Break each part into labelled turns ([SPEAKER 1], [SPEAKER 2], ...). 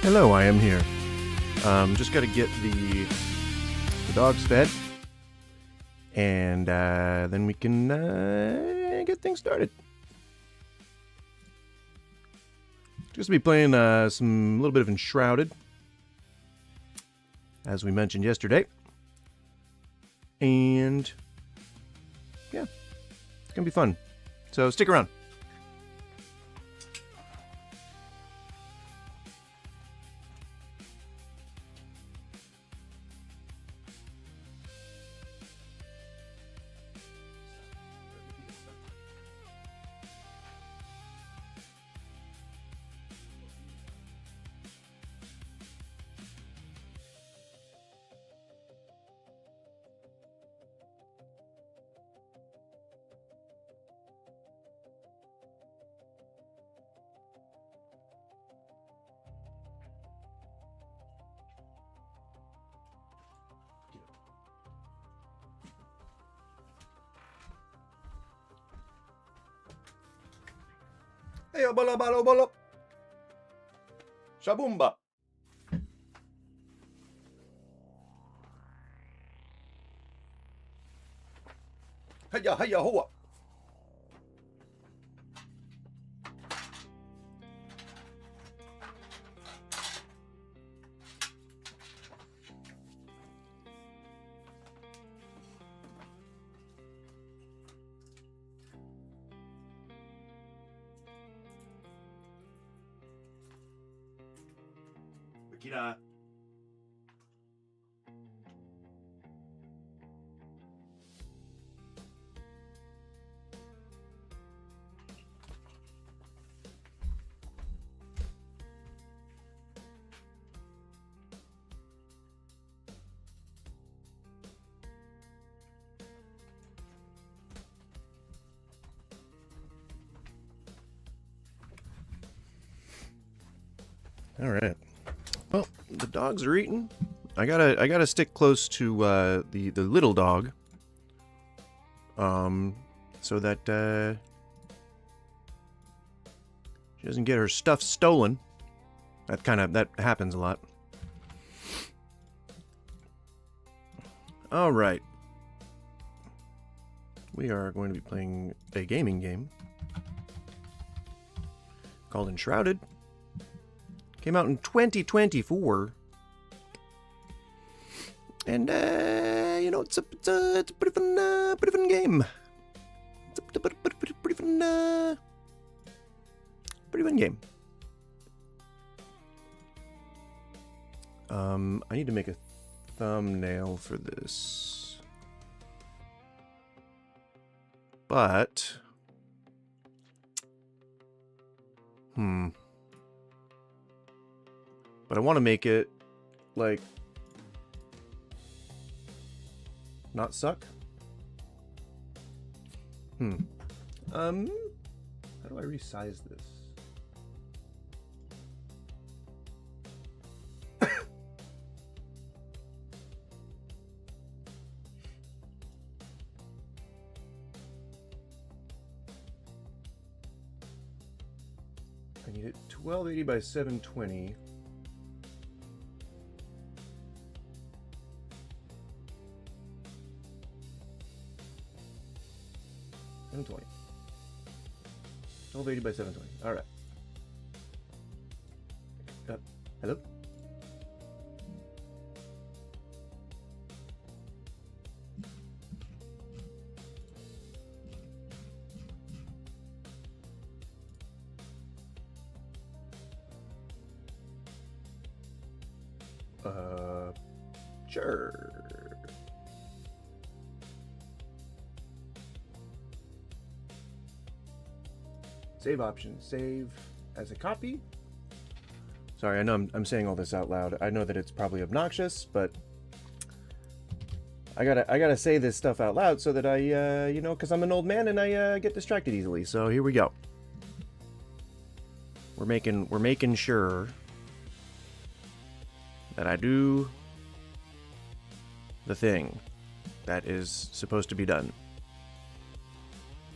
[SPEAKER 1] Hello, I am here. Just got to get the dogs fed, and then we can get things started. Just be playing some little bit of Enshrouded, as we mentioned yesterday, and yeah, it's gonna be fun. So stick around. Hey, bolo, bolo, bolo. Shabumba. Hiya, hiya, hoa. Akira. All right. Well, the dogs are eating. I gotta stick close to the little dog, so that she doesn't get her stuff stolen. That happens a lot. All right. We are going to be playing a gaming game called Enshrouded. Came out in 2024, and you know, it's a pretty fun game. It's a pretty fun game. I need to make a thumbnail for this, but But I want to make it, like, not suck. How do I resize this? I need it 1280 by 720. $720. 1280 by 720. All right. Hello? Sure. Save option. Save as a copy. Sorry, I know I'm saying all this out loud. I know that it's probably obnoxious, but I gotta say this stuff out loud so that I, you know, because I'm an old man and I get distracted easily. So here we go. We're making sure that I do the thing that is supposed to be done.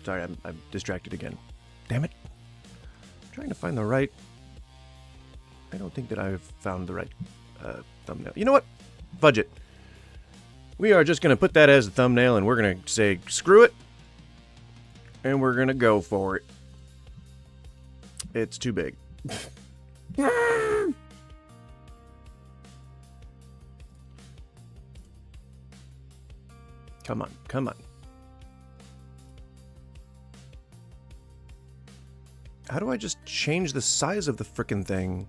[SPEAKER 1] Sorry, I'm distracted again. Damn it. I'm trying to find the right I don't think that I've found the right thumbnail. You know what? Fudge it. We are just going to put that as a thumbnail, and we're going to say, screw it. And we're going to go for it. It's too big. Come on, come on. How do I just change the size of the frickin' thing?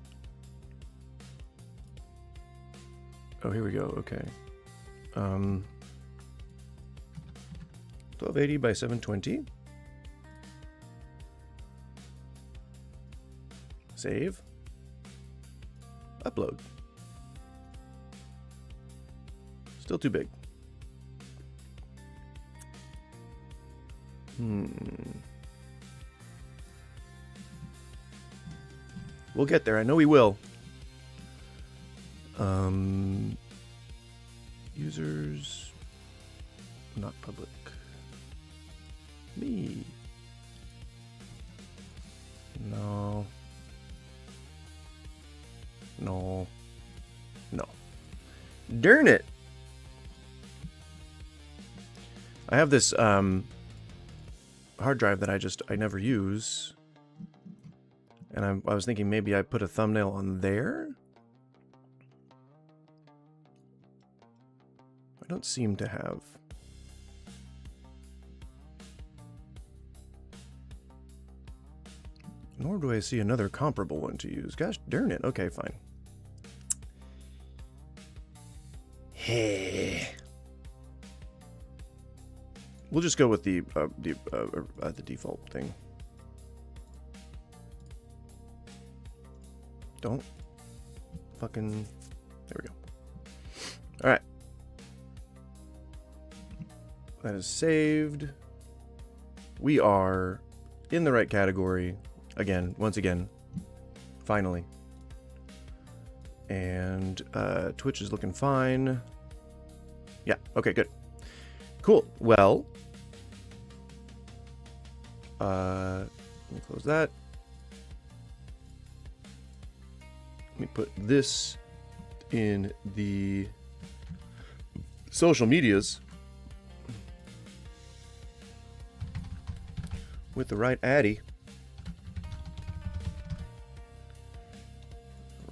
[SPEAKER 1] Oh, here we go. Okay. 1280 by 720. Save. Upload. Still too big. We'll get there. I know we will. Users. Not public. Me. No. No. No. Darn it. I have this hard drive that I never use. And I was thinking maybe I put a thumbnail on there. I don't seem to have. Nor do I see another comparable one to use. Gosh darn it. Okay, fine. Hey. We'll just go with the default thing. Don't fucking... There we go. All right. That is saved. We are in the right category. Again, once again. Finally. And Twitch is looking fine. Yeah, okay, good. Cool. Well, let me close that. Let me put this in the social medias with the right addy.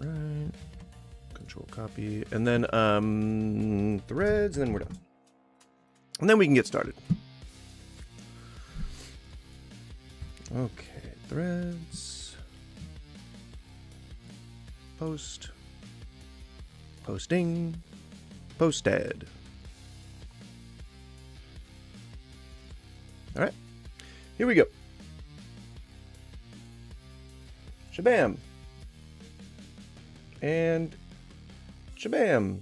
[SPEAKER 1] All right. Control copy. And then threads, and then we're done. And then we can get started. Okay, threads. Post. Posting. Posted. All right, here we go. Shabam. And shabam.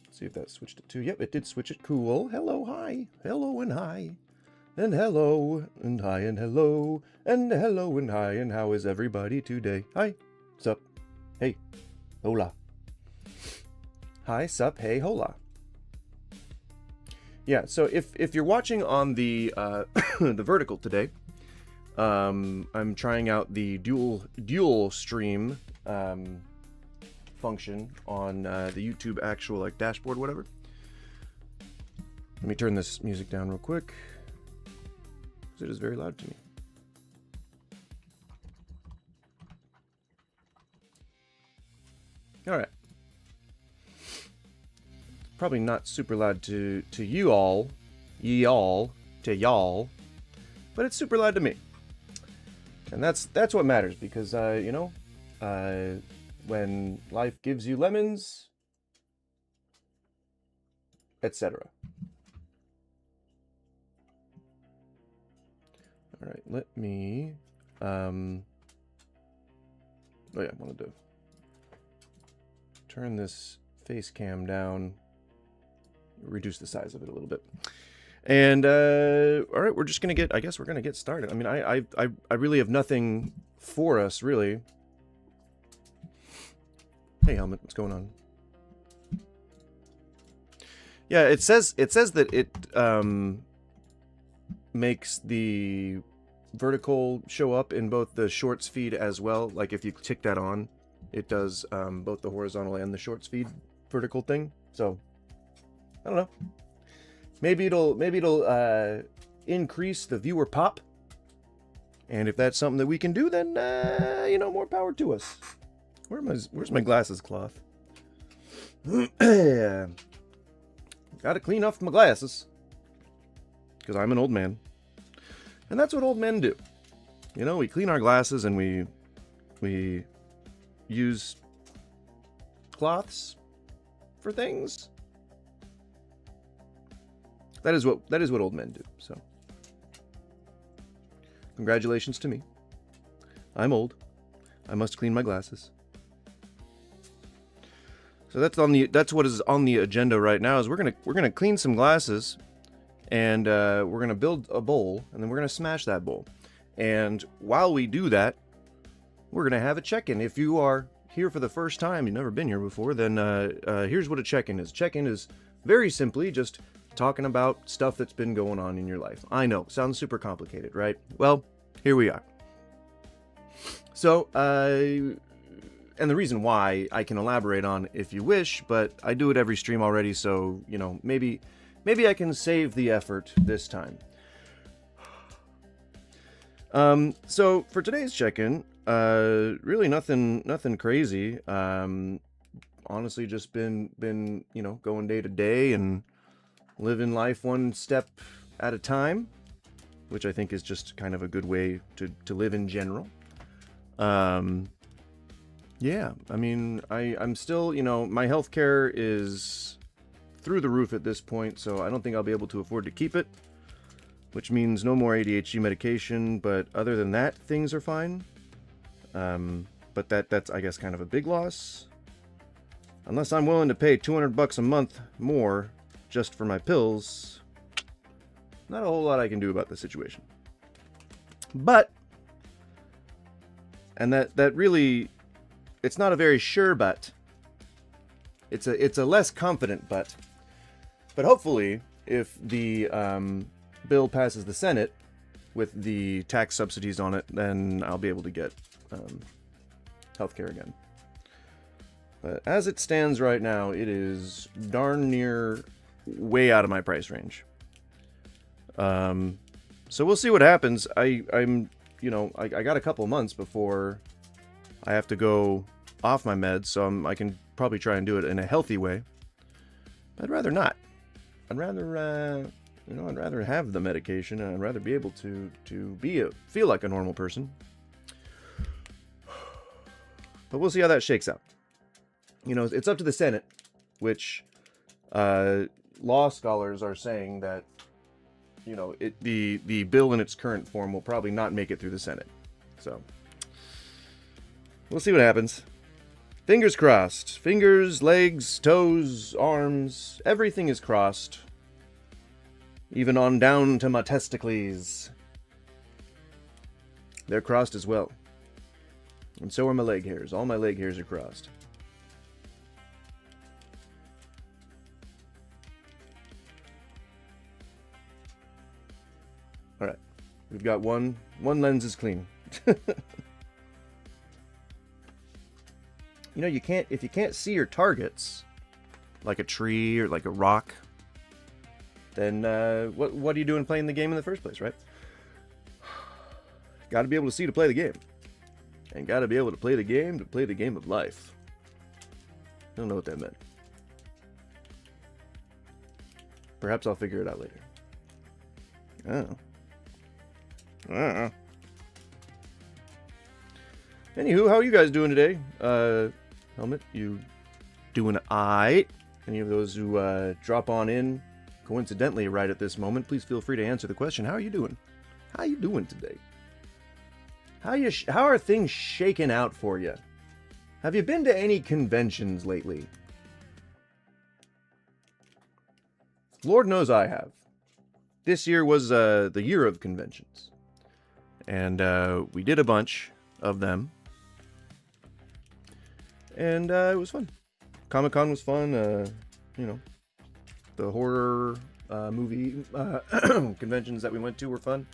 [SPEAKER 1] See if that switched it to. Yep, it did switch it. Cool. Hello, hi. Hello and hi. And hello and hi and hello and hello and hi, and how is everybody today? Hi. Sup. Hey. Hola. Hi, sup, hey, hola. Yeah, so if you're watching on the the vertical today, I'm trying out the dual stream function on the YouTube actual like dashboard, whatever. Let me turn this music down real quick, because it is very loud to me. All right. Probably not super loud to you all, to y'all, but it's super loud to me, and that's what matters, because you know, when life gives you lemons, etc. All right, let me. Oh yeah, I wanted to turn this face cam down, reduce the size of it a little bit, and all right, we're just gonna get. I guess we're gonna get started. I mean, I really have nothing for us, really. Hey, Helmet, what's going on? Yeah, it says that it makes the vertical show up in both the shorts feed as well. Like if you tick that on, it does both the horizontal and the short speed vertical thing. So I don't know. Maybe it'll increase the viewer pop. And if that's something that we can do, then more power to us. Where's my glasses cloth? Gotta clean off my glasses. Because I'm an old man. And that's what old men do. We clean our glasses and we use cloths for things. That is what old men do. So, congratulations to me. I'm old. I must clean my glasses. So that's what is on the agenda right now. Is we're gonna clean some glasses, and we're gonna build a bowl, and then we're gonna smash that bowl. And while we do that, we're gonna have a check-in. If you are here for the first time, you've never been here before, then here's what a check-in is. Check-in is very simply just talking about stuff that's been going on in your life. I know, sounds super complicated, right? Well, here we are. So, and the reason why I can elaborate on if you wish, but I do it every stream already, so, maybe I can save the effort this time. So for today's check-in, really nothing crazy. Honestly, just been going day to day and living life one step at a time, which I think is just kind of a good way to live in general. Yeah, I mean, I'm still, my healthcare is through the roof at this point, so I don't think I'll be able to afford to keep it, which means no more ADHD medication, but other than that, things are fine. But that's, I guess, kind of a big loss. Unless I'm willing to pay $200 a month more just for my pills, not a whole lot I can do about the situation. But, and that really, it's not a very sure but. It's a less confident but. But hopefully, if the bill passes the Senate with the tax subsidies on it, then I'll be able to get healthcare again. But as it stands right now, it is darn near way out of my price range. So we'll see what happens. I got a couple months before I have to go off my meds, so I can probably try and do it in a healthy way. I'd rather not. I'd rather have the medication, and I'd rather be able to feel like a normal person. But we'll see how that shakes out. It's up to the Senate, which law scholars are saying that the bill in its current form will probably not make it through the Senate. So we'll see what happens. Fingers crossed. Fingers, legs, toes, arms, everything is crossed. Even on down to my testicles. They're crossed as well. And so are my leg hairs. All my leg hairs are crossed. Alright. We've got one lens is clean. If you can't see your targets, like a tree or like a rock, then what are you doing playing the game in the first place, right? Got to be able to see to play the game. And got to be able to play the game of life. I don't know what that meant. Perhaps I'll figure it out later. Oh. Anywho, how are you guys doing today? Helmet, you doing aight? Any of those who drop on in coincidentally right at this moment, please feel free to answer the question. How are you doing? How are you doing today? How are things shaking out for you? Have you been to any conventions lately? Lord knows I have. This year was the year of conventions. And we did a bunch of them. And it was fun. Comic-Con was fun. The horror movie conventions that we went to were fun.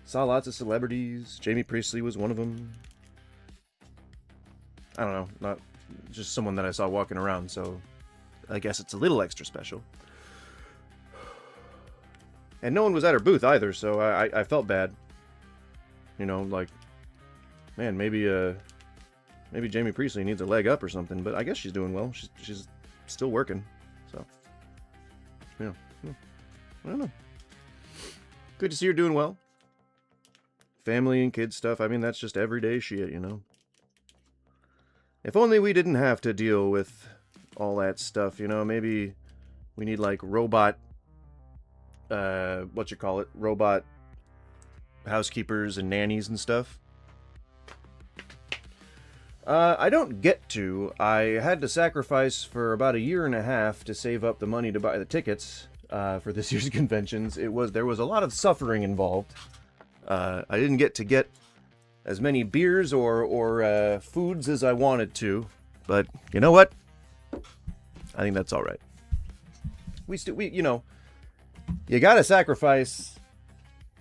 [SPEAKER 1] Saw lots of celebrities. Jamie Priestley was one of them. I don't know, not just someone that I saw walking around, so I guess it's a little extra special. And no one was at her booth either, so I felt bad. You know, like, man, maybe Jamie Priestley needs a leg up or something, but I guess she's doing well. She's still working, so, yeah, I don't know. Good to see her doing well. Family and kids stuff, I mean, that's just everyday shit, you know. If only we didn't have to deal with all that stuff, you know. Maybe we need, like, robot, robot housekeepers and nannies and stuff. I don't get to. I had to sacrifice for about 1.5 years to save up the money to buy the tickets for this year's conventions. There was a lot of suffering involved. I didn't get as many beers or foods as I wanted to, but you know what? I think that's all right. You know, you gotta sacrifice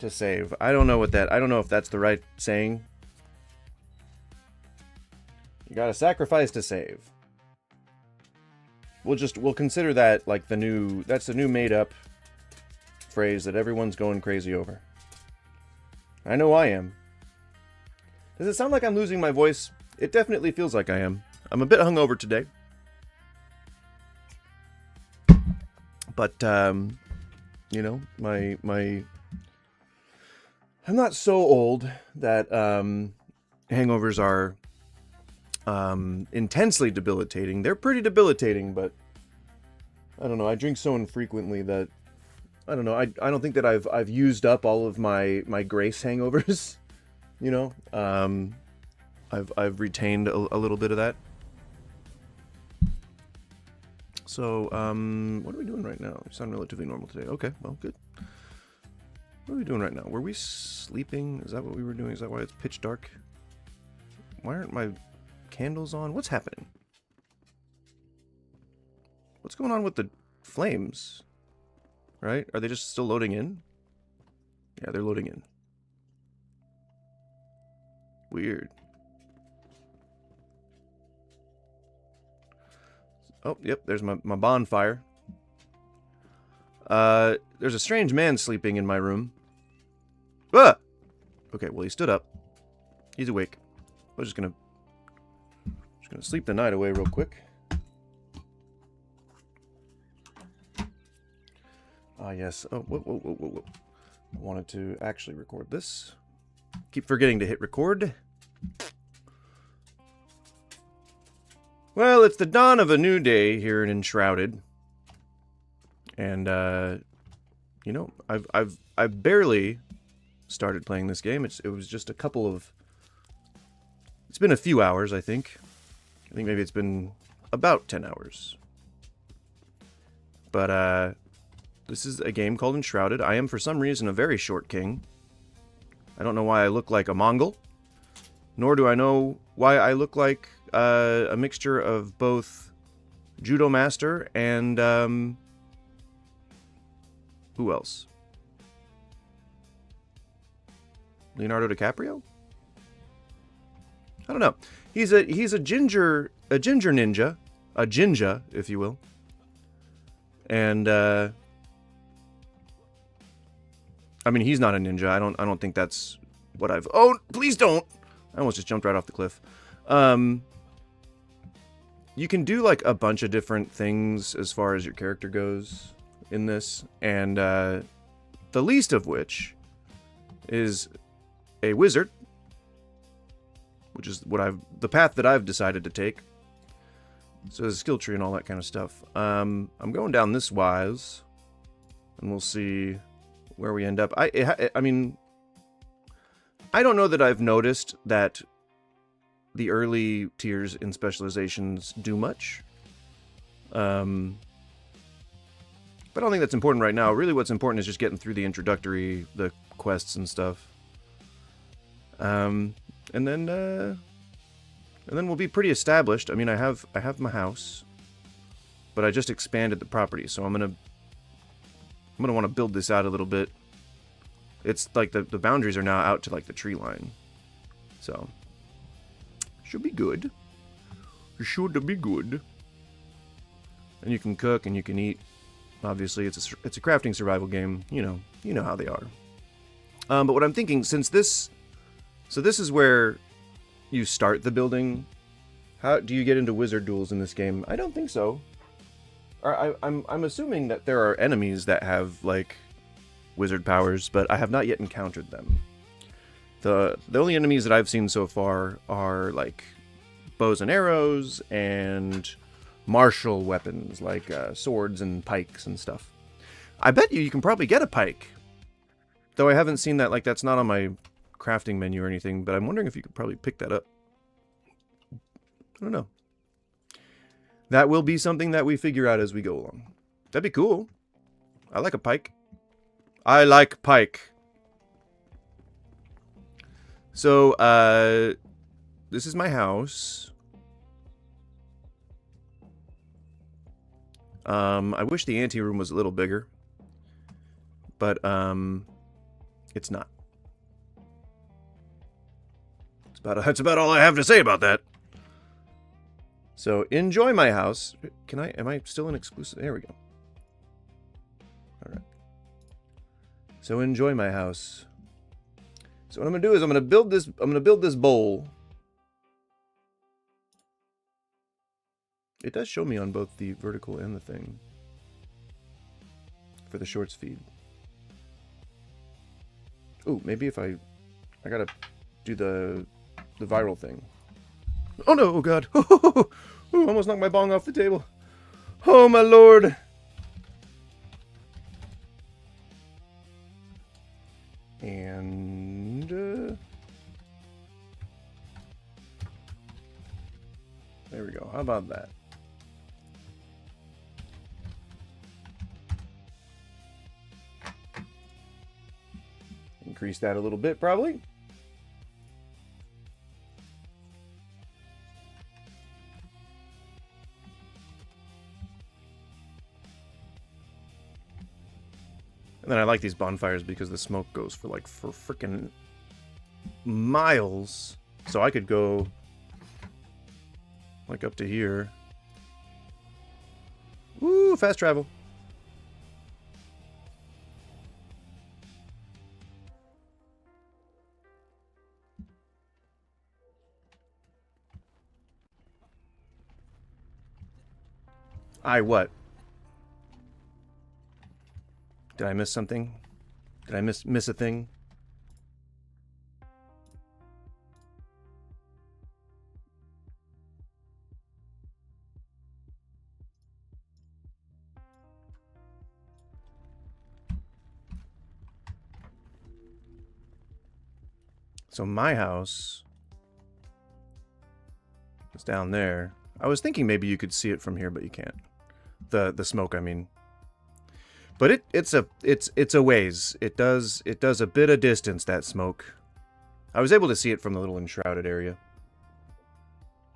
[SPEAKER 1] to save. I don't know if that's the right saying. You gotta sacrifice to save. We'll consider that like that's the new made up phrase that everyone's going crazy over. I know I am. Does it sound like I'm losing my voice? It definitely feels like I am. I'm a bit hungover today. But, you know, I'm not so old that hangovers are intensely debilitating. They're pretty debilitating, but I don't know. I drink so infrequently that I don't know. I don't think that I've used up all of my grace hangovers. You know, I've retained a little bit of that. So, what are we doing right now? You sound relatively normal today. Okay, well, good. What are we doing right now? Were we sleeping? Is that what we were doing? Is that why it's pitch dark? Why aren't my candles on? What's happening? What's going on with the flames? Right? Are they just still loading in? Yeah, they're loading in. Weird. Oh, yep, there's my bonfire. There's a strange man sleeping in my room. Ah! Okay, well, he stood up. He's awake. I'm just gonna sleep the night away real quick. Ah, yes. Oh, whoa. I wanted to actually record this. Keep forgetting to hit record. Well, it's the dawn of a new day here in Enshrouded. And, you know, I've barely started playing this game. It was just a couple of... It's been a few hours, I think. I think maybe it's been about 10 hours. But, this is a game called Enshrouded. I am, for some reason, a very short king. I don't know why I look like a Mongol. Nor do I know why I look like a mixture of both Judo Master and, who else? Leonardo DiCaprio? I don't know. He's a ginger ninja. A jinja, if you will. And, I mean, he's not a ninja. I don't think that's what I've... Oh, please don't! I almost just jumped right off the cliff. You can do, like, a bunch of different things as far as your character goes in this. And, the least of which is a wizard. Which is the path that I've decided to take. So there's a skill tree and all that kind of stuff. I'm going down this wise. And we'll see where we end up. I mean, I don't know that I've noticed that the early tiers in specializations do much. But I don't think that's important right now. Really what's important is just getting through the introductory, the quests and stuff. And then we'll be pretty established. I mean, I have my house, but I just expanded the property, so I'm gonna want to build this out a little bit. It's like the boundaries are now out to like the tree line, so should be good. should be good. And you can cook and you can eat. Obviously, it's a crafting survival game. You know how they are. But what I'm thinking, so this is where you start the building. How do you get into wizard duels in this game? I don't think so. I'm assuming that there are enemies that have like wizard powers, but I have not yet encountered them. The only enemies that I've seen so far are like bows and arrows and martial weapons like swords and pikes and stuff. I bet you can probably get a pike, though I haven't seen that. Like, that's not on my crafting menu or anything, but I'm wondering if you could probably pick that up. I don't know. That will be something that we figure out as we go along. That'd be cool. I like a pike. I like pike. So, this is my house. I wish the ante room was a little bigger, but it's not. That's about all I have to say about that. So enjoy my house. Am I still an exclusive? There we go. All right. So enjoy my house. So what I'm gonna do is I'm gonna build this bowl. It does show me on both the vertical and the thing for the shorts feed. Ooh, maybe if I gotta do the viral thing. Oh no! Oh god! Ooh, almost knocked my bong off the table. Oh my lord! And there we go. How about that? Increase that a little bit, probably. And then I like these bonfires because the smoke goes for freaking miles. So I could go like up to here. Woo, fast travel. What? Did I miss something? Did I miss a thing? So my house is down there. I was thinking maybe you could see it from here, but you can't. The smoke, I mean. But it's a ways. It does a bit of distance, that smoke. I was able to see it from the little enshrouded area.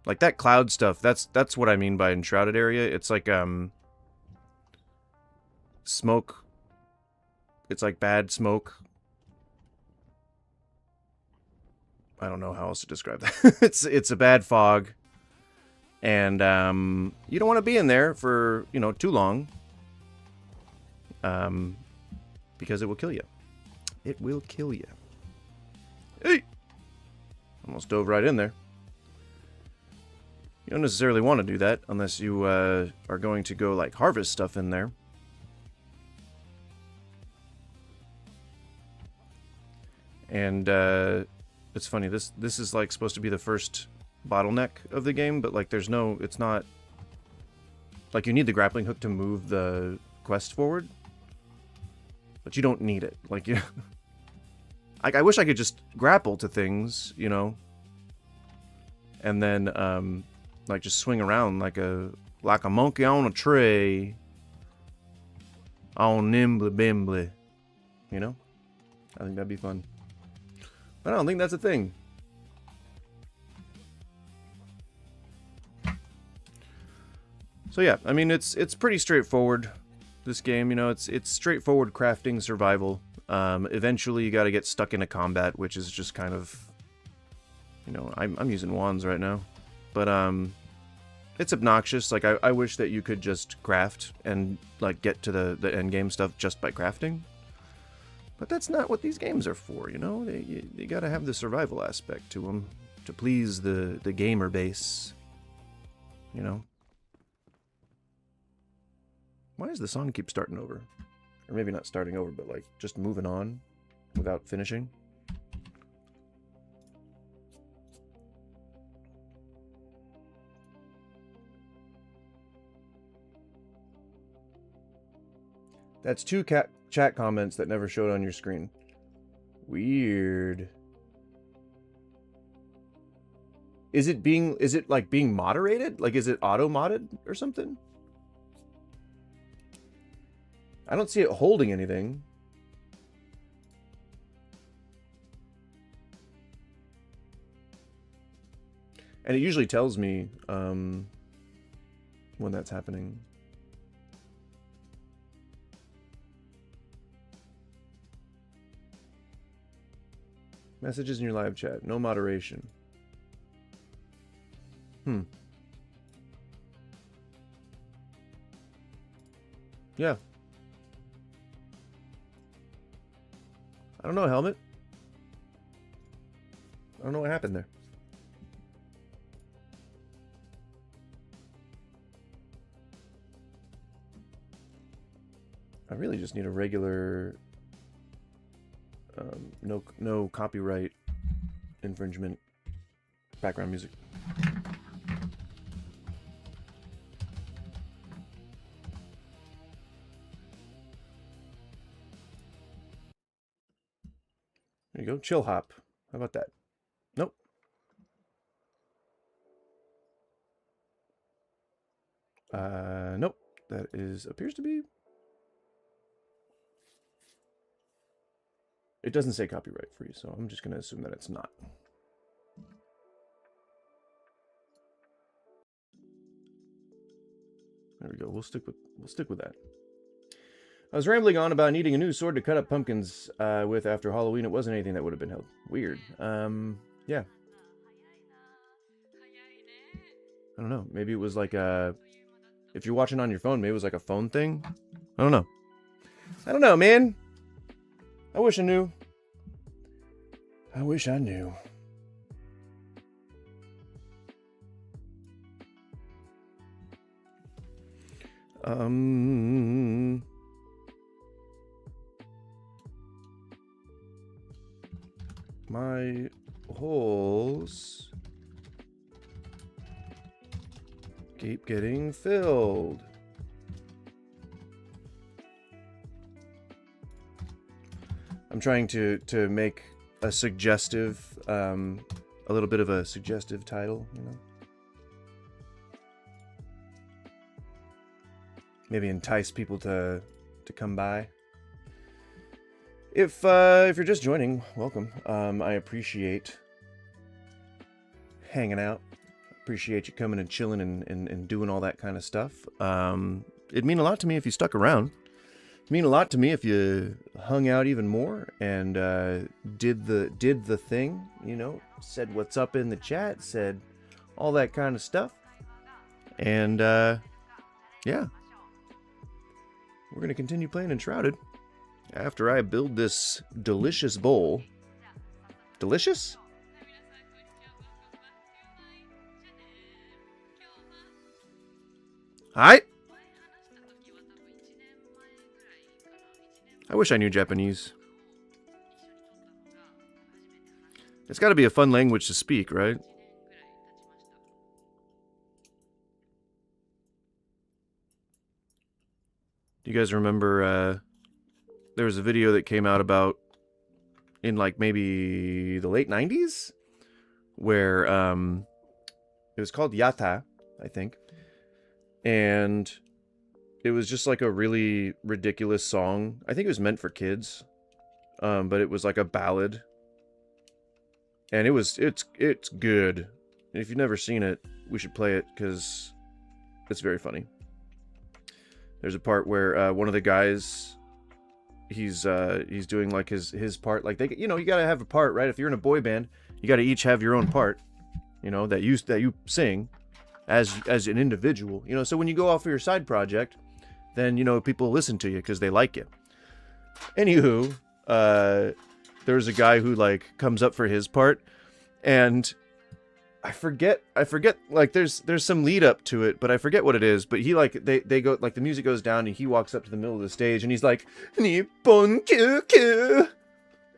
[SPEAKER 1] Like that cloud stuff, that's what I mean by enshrouded area. It's like smoke. It's like bad smoke. I don't know how else to describe that. it's a bad fog. And you don't want to be in there for, too long. Because it will kill you. It will kill you. Hey! Almost dove right in there. You don't necessarily want to do that unless you are going to go like harvest stuff in there. And it's funny, this is like supposed to be the first bottleneck of the game, but like it's not like you need the grappling hook to move the quest forward. But you don't need it. Like, I wish I could just grapple to things, and then like just swing around like a monkey on a tree, all nimbly bimbly, I think that'd be fun. But I don't think that's a thing. So yeah, I mean it's pretty straightforward. This game, it's straightforward crafting survival. Eventually you got to get stuck into combat, which is just kind of, I'm using wands right now, but It's obnoxious. Like, I wish that you could just craft and, like, get to the end game stuff just by crafting. But that's not what these games are for, you know? They gotta have the survival aspect to them to please the gamer base, you know? Why does the song keep starting over? Or maybe not starting over, but, like, just moving on without finishing? That's two chat comments that never showed on your screen. Weird. Is it like being moderated? Like, is it auto-modded or something? I don't see it holding anything. And it usually tells me when that's happening. Messages in your live chat. No moderation. Yeah. I don't know, Helmet. I don't know what happened there. I really just need a regular no copyright infringement background music. There you go. Chill hop. How about that? Nope. Nope. That appears to be. It doesn't say copyright free, so I'm just gonna assume that it's not. There we go. We'll stick with that. I was rambling on about needing a new sword to cut up pumpkins with after Halloween. It wasn't anything that would have been held. Weird. Yeah. I don't know. Maybe it was like if you're watching on your phone, maybe it was like a phone thing. I don't know. I don't know, man. I wish I knew. I wish I knew. My holes keep getting filled. I'm trying to make a suggestive, a little bit of a suggestive title, you know. Maybe entice people to come by. If you're just joining, welcome. I appreciate hanging out. Appreciate you coming and chilling and doing all that kind of stuff. It'd mean a lot to me if you stuck around. It'd mean a lot to me if you hung out even more and did the thing, you know, said what's up in the chat, said all that kind of stuff. And yeah. We're going to continue playing Enshrouded after I build this delicious bowl. Delicious? Hi. I wish I knew Japanese. It's got to be a fun language to speak, right? Do you guys remember there was a video that came out about in like maybe the late 90s where it was called Yata, I think. And it was just like a really ridiculous song. I think it was meant for kids. But it was like a ballad. And it's good. And if you've never seen it, we should play it because it's very funny. There's a part where one of the guys, he's doing like his part. Like they, you know, you gotta have a part, right? If you're in a boy band, you gotta each have your own part, you know, that you sing. as an individual. You know, so when you go off for your side project, then, you know, people listen to you because they like you. Anywho, there's a guy who, like, comes up for his part, and I forget, like, there's some lead up to it, but I forget what it is, but he, like, they go, like, the music goes down, and he walks up to the middle of the stage, and he's like, Nippon Kyukyu!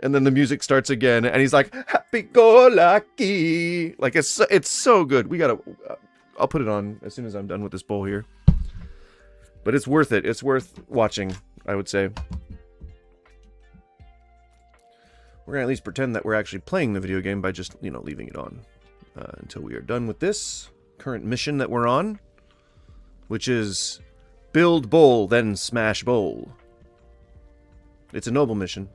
[SPEAKER 1] And then the music starts again, and he's like, happy-go-lucky! Like, it's so good. We gotta, I'll put it on as soon as I'm done with this bowl here. But it's worth it. It's worth watching, I would say. We're going to at least pretend that we're actually playing the video game by just, you know, leaving it on. Until we are done with this current mission that we're on. Which is build bowl, then smash bowl. It's a noble mission.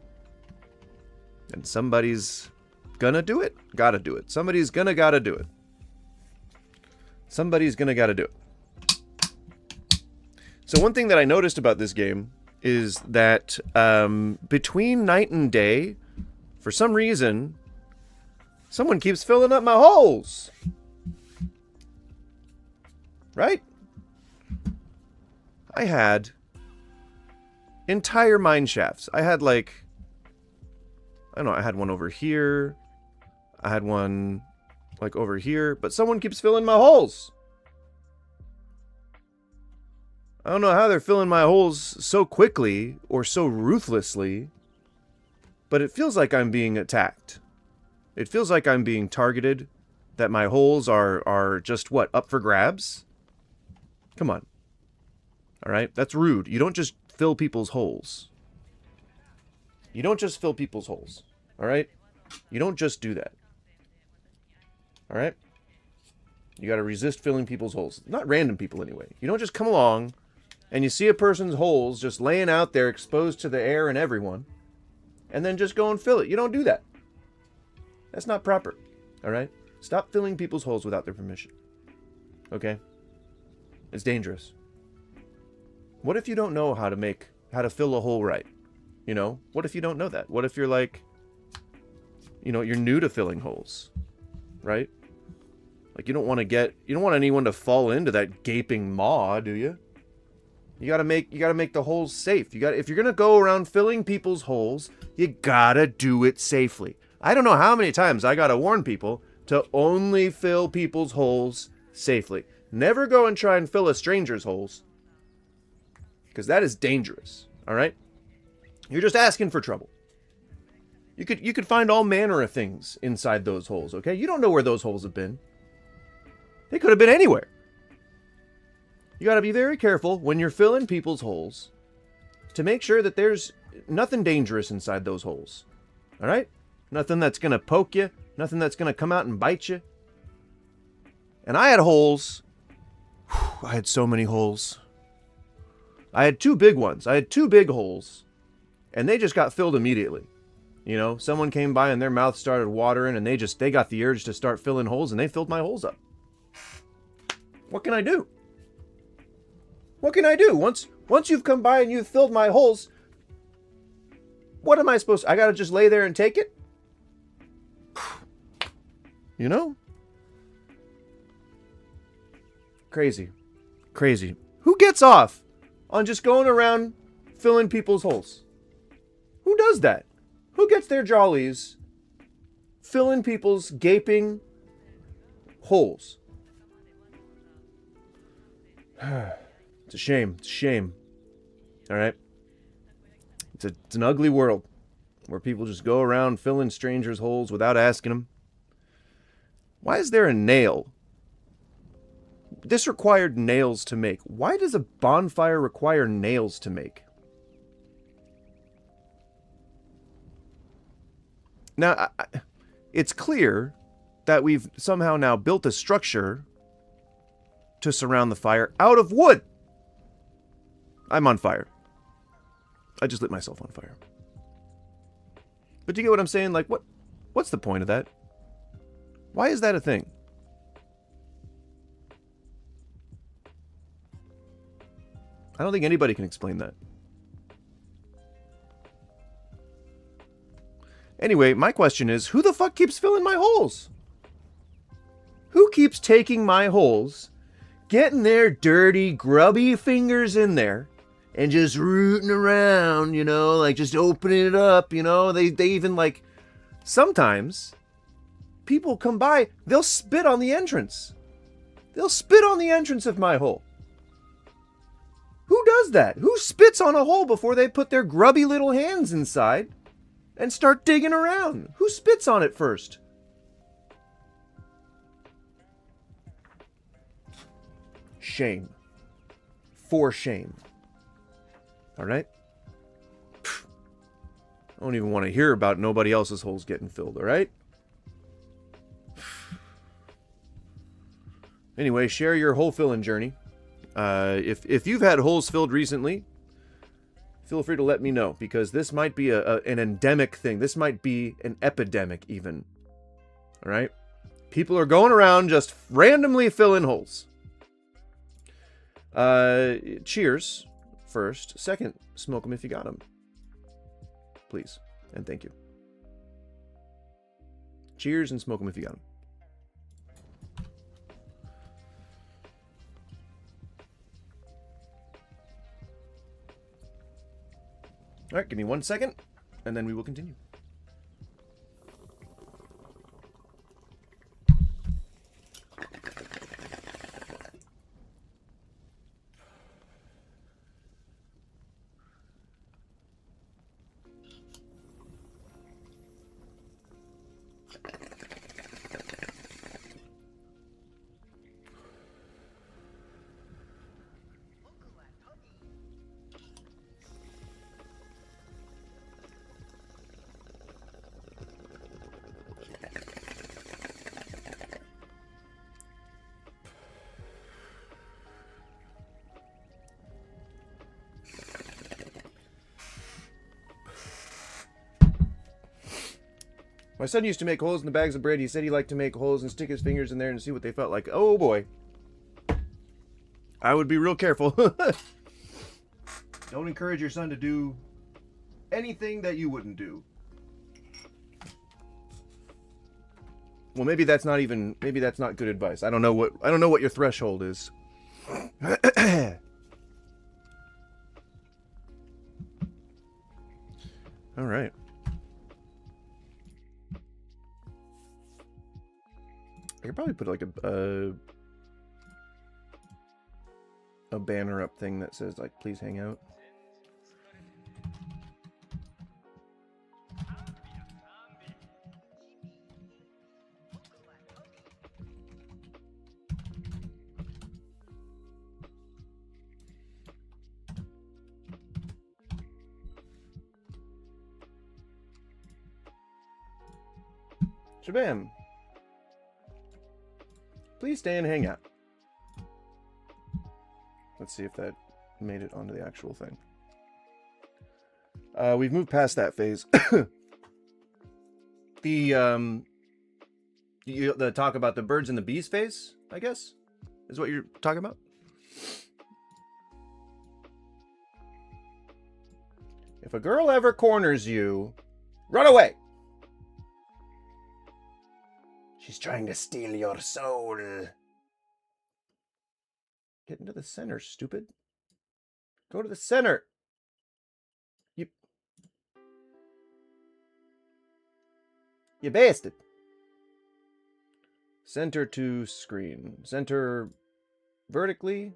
[SPEAKER 1] And somebody's gonna do it. Gotta do it. Somebody's gotta do it. Somebody's gotta do it. So one thing that I noticed about this game is that between night and day, for some reason, someone keeps filling up my holes. Right? I had entire mine shafts. I had, like, I don't know, I had one over here. I had one, like, over here. But someone keeps filling my holes. I don't know how they're filling my holes so quickly or so ruthlessly, but it feels like I'm being attacked. It feels like I'm being targeted, that my holes are just, what, up for grabs? Come on. Alright? That's rude. You don't just fill people's holes. You don't just fill people's holes. Alright? You don't just do that. Alright? You gotta resist filling people's holes. Not random people, anyway. You don't just come along and you see a person's holes just laying out there exposed to the air and everyone, and then just go and fill it. You don't do that. That's not proper. Alright? Stop filling people's holes without their permission. Okay? It's dangerous. What if you don't know how to fill a hole right? You know? What if you don't know that? What if you're like, you know, you're new to filling holes? Right? Like, you don't want anyone to fall into that gaping maw, do you? You gotta make the holes safe. If you're gonna go around filling people's holes, you gotta do it safely. I don't know how many times I gotta warn people to only fill people's holes safely. Never go and try and fill a stranger's holes, because that is dangerous. All right, you're just asking for trouble. You could find all manner of things inside those holes. Okay, you don't know where those holes have been. They could have been anywhere. You got to be very careful when you're filling people's holes to make sure that there's nothing dangerous inside those holes. All right? Nothing that's going to poke you. Nothing that's going to come out and bite you. And I had holes. Whew, I had so many holes. I had two big ones. I had two big holes. And they just got filled immediately. You know, someone came by and their mouth started watering and they got the urge to start filling holes and they filled my holes up. What can I do? What can I do? Once you've come by and you've filled my holes, what am I supposed to... I gotta just lay there and take it? You know? Crazy. Crazy. Who gets off on just going around filling people's holes? Who does that? Who gets their jollies filling people's gaping holes? It's a shame. It's a shame. Alright? It's an ugly world where people just go around filling strangers' holes without asking them. Why is there a nail? This required nails to make. Why does a bonfire require nails to make? Now, it's clear that we've somehow now built a structure to surround the fire out of wood. I'm on fire. I just lit myself on fire. But do you get what I'm saying? Like, what's the point of that? Why is that a thing? I don't think anybody can explain that. Anyway, my question is, who the fuck keeps filling my holes? Who keeps taking my holes getting their dirty, grubby fingers in there and just rooting around, you know, like just opening it up, you know. They even like, sometimes people come by, they'll spit on the entrance. They'll spit on the entrance of my hole. Who does that? Who spits on a hole before they put their grubby little hands inside and start digging around? Who spits on it first? Shame. For shame. Alright? I don't even want to hear about nobody else's holes getting filled, alright? Anyway, share your hole filling journey. If you've had holes filled recently, feel free to let me know, because this might be an endemic thing. This might be an epidemic even. Alright? People are going around just randomly filling holes. Cheers first. Second, smoke them if you got them. Please. And thank you. Cheers and smoke them if you got them. Alright, give me 1 second, and then we will continue. My son used to make holes in the bags of bread. He said he liked to make holes and stick his fingers in there and see what they felt like. Oh boy. I would be real careful. Don't encourage your son to do anything that you wouldn't do. Well, maybe that's not good advice. I don't know what your threshold is. All right. I could probably put like a banner up thing that says like, please hang out. Shabam. Please stay and hang out. Let's see if that made it onto the actual thing. We've moved past that phase. The talk about the birds and the bees phase, I guess, is what you're talking about. If a girl ever corners you, run away. She's trying to steal your soul. Get into the center, stupid. Go to the center. You bastard. Center to screen. Center vertically.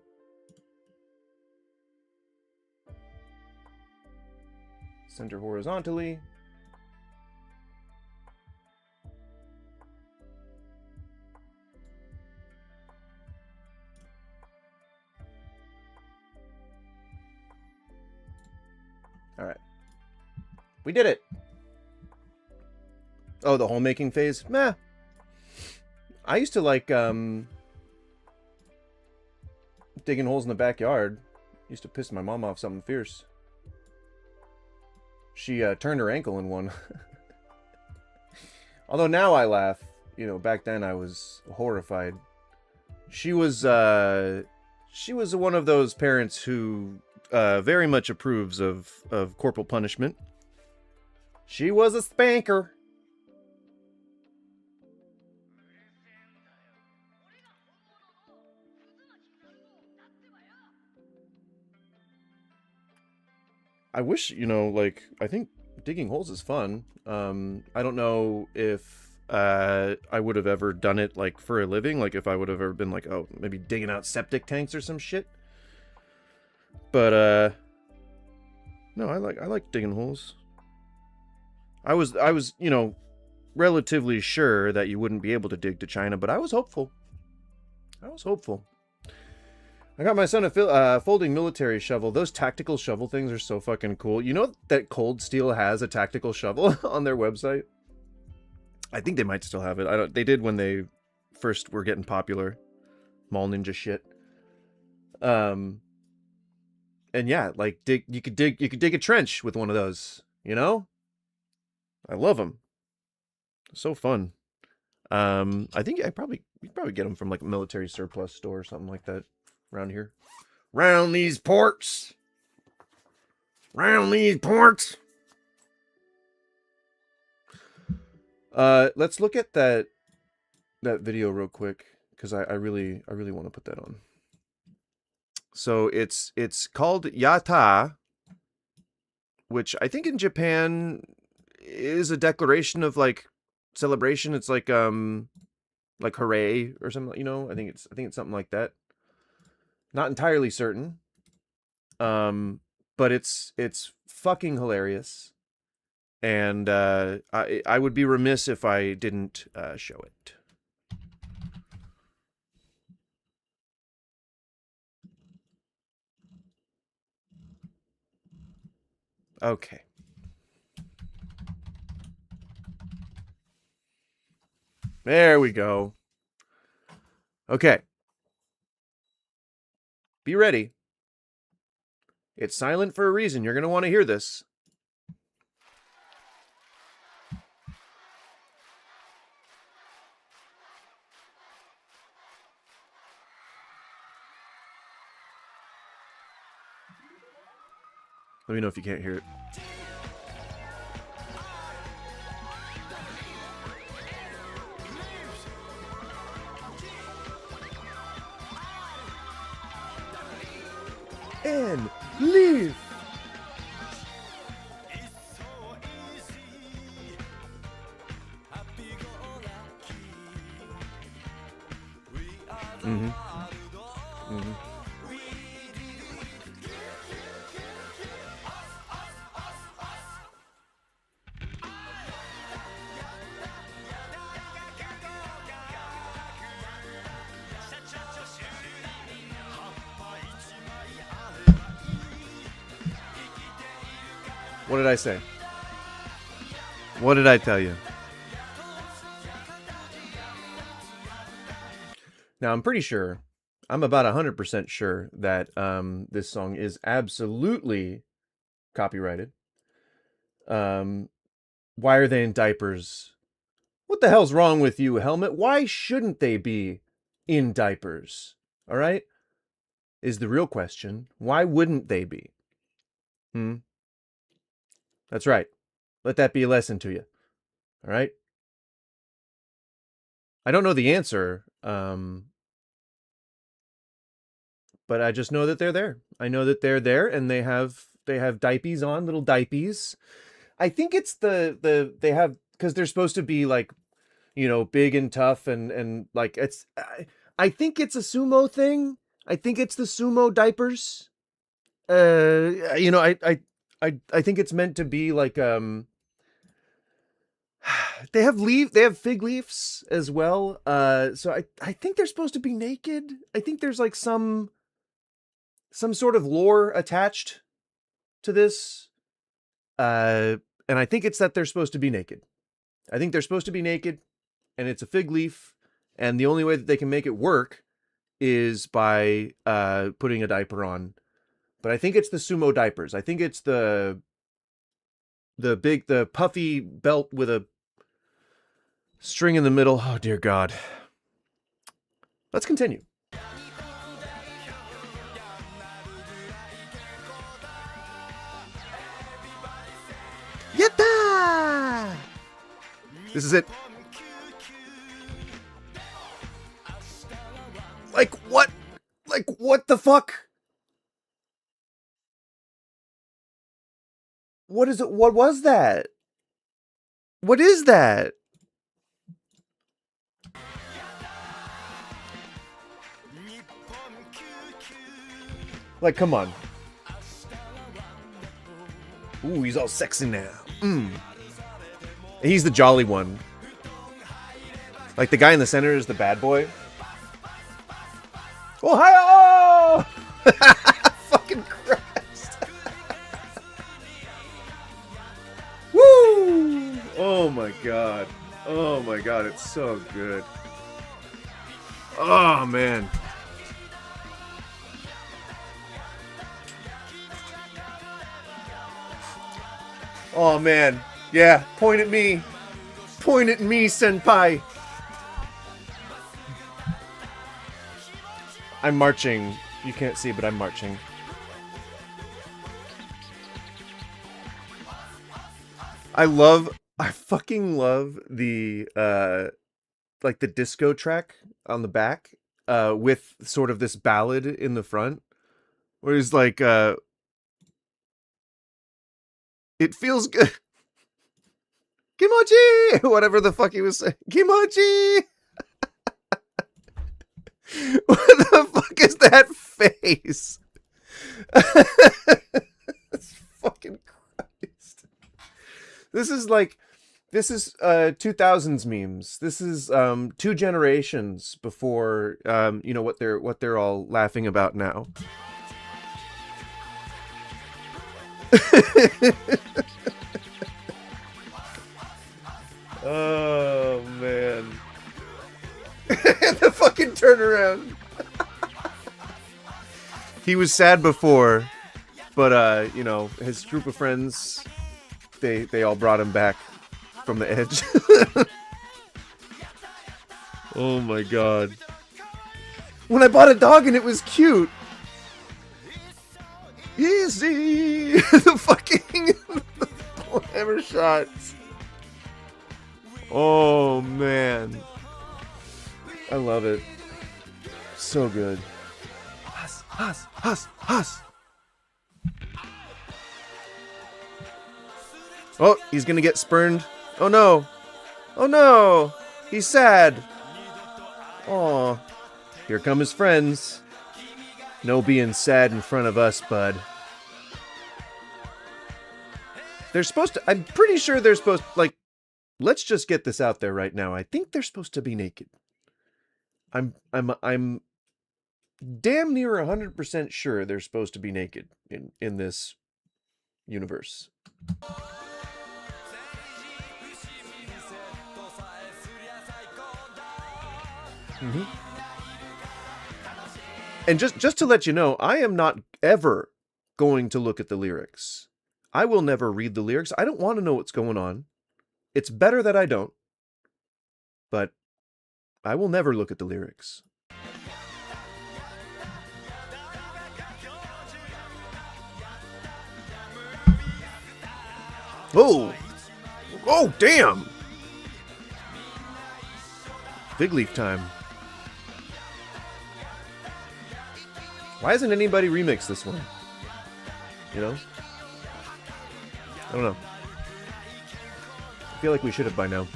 [SPEAKER 1] Center horizontally. All right. We did it. Oh, the homemaking phase? Meh. I used to like digging holes in the backyard. Used to piss my mom off something fierce. She turned her ankle in one. Although now I laugh. You know, back then I was horrified. She was one of those parents who very much approves of corporal punishment. She was a spanker. I wish, you know, like, I think digging holes is fun. I don't know if I would have ever done it, like, for a living. Like, if I would have ever been like, oh, maybe digging out septic tanks or some shit. But, no, I like digging holes. I was, you know, relatively sure that you wouldn't be able to dig to China, but I was hopeful. I was hopeful. I got my son a folding military shovel. Those tactical shovel things are so fucking cool. You know that Cold Steel has a tactical shovel on their website? I think they might still have it. They did when they first were getting popular. Mall Ninja shit. And yeah, like you could dig a trench with one of those, you know? I love them. So fun. I think you probably get them from like a military surplus store or something like that around here. Round these ports. Round these ports. Let's look at that video real quick because I really want to put that on. So it's called Yata, which I think in Japan is a declaration of like celebration. It's like hooray or something, you know. I think it's something like that. Not entirely certain. But it's fucking hilarious. And I would be remiss if I didn't show it. Okay. There we go. Okay. Be ready. It's silent for a reason. You're going to want to hear this. Let me know if you can't hear it. And leave. Mm-hmm. Mm-hmm. What did I say? What did I tell you? Now, I'm pretty sure, I'm about 100% sure that this song is absolutely copyrighted. Why are they in diapers? What the hell's wrong with you, Helmet? Why shouldn't they be in diapers? All right? Is the real question. Why wouldn't they be? That's right. Let that be a lesson to you. All right? I don't know the answer, but I just know that they're there. I know that they're there, and they have diapies on, little diapies. I think it's they have, because they're supposed to be like, you know, big and tough and like it's. I think it's a sumo thing. I think it's the sumo diapers. You know, I think it's meant to be like they have fig leaves as well. So I think they're supposed to be naked. I think there's like some sort of lore attached to this. And I think it's that they're supposed to be naked. I think they're supposed to be naked, and it's a fig leaf, and the only way that they can make it work is by putting a diaper on. But I think it's the sumo diapers. I think it's the puffy belt with a string in the middle. Oh, dear God. Let's continue. Yatta! This is it. Like, what? Like, what the fuck? What is it? What was that? What is that? Like, come on. Ooh, he's all sexy now. He's the jolly one. Like, the guy in the center is the bad boy. Ohio! Fucking Christ. Woo! Oh my god. Oh my god, it's so good. Oh man. Oh man. Yeah, point at me. Point at me, senpai. I'm marching. You can't see, but I'm marching. I fucking love the like the disco track on the back with sort of this ballad in the front where he's like it feels good. Kimochi! Whatever the fuck he was saying. Kimochi! What the fuck is that face? That's fucking Christ. This is 2000s memes. This is 2 generations before you know what they're all laughing about now. Oh man. The fucking turnaround. He was sad before, but you know, his group of friends, they all brought him back from the edge. Oh my god. When I bought a dog and it was cute. Easy. The fucking hammer shots. Oh man. I love it. So good. Huss, huss, huss, huss. Oh, he's gonna get spurned. Oh no. Oh no. He's sad. Oh. Here come his friends. No being sad in front of us, bud. They're supposed to... I'm pretty sure they're supposed to... Like, let's just get this out there right now. I think they're supposed to be naked. I'm damn near 100% sure they're supposed to be naked in this universe. Mm-hmm. And just to let you know, I am not ever going to look at the lyrics. I will never read the lyrics. I don't want to know what's going on. It's better that I don't. But I will never look at the lyrics. Oh! Oh, damn! Fig leaf time. Why hasn't anybody remixed this one? You know? I don't know. I feel like we should have by now.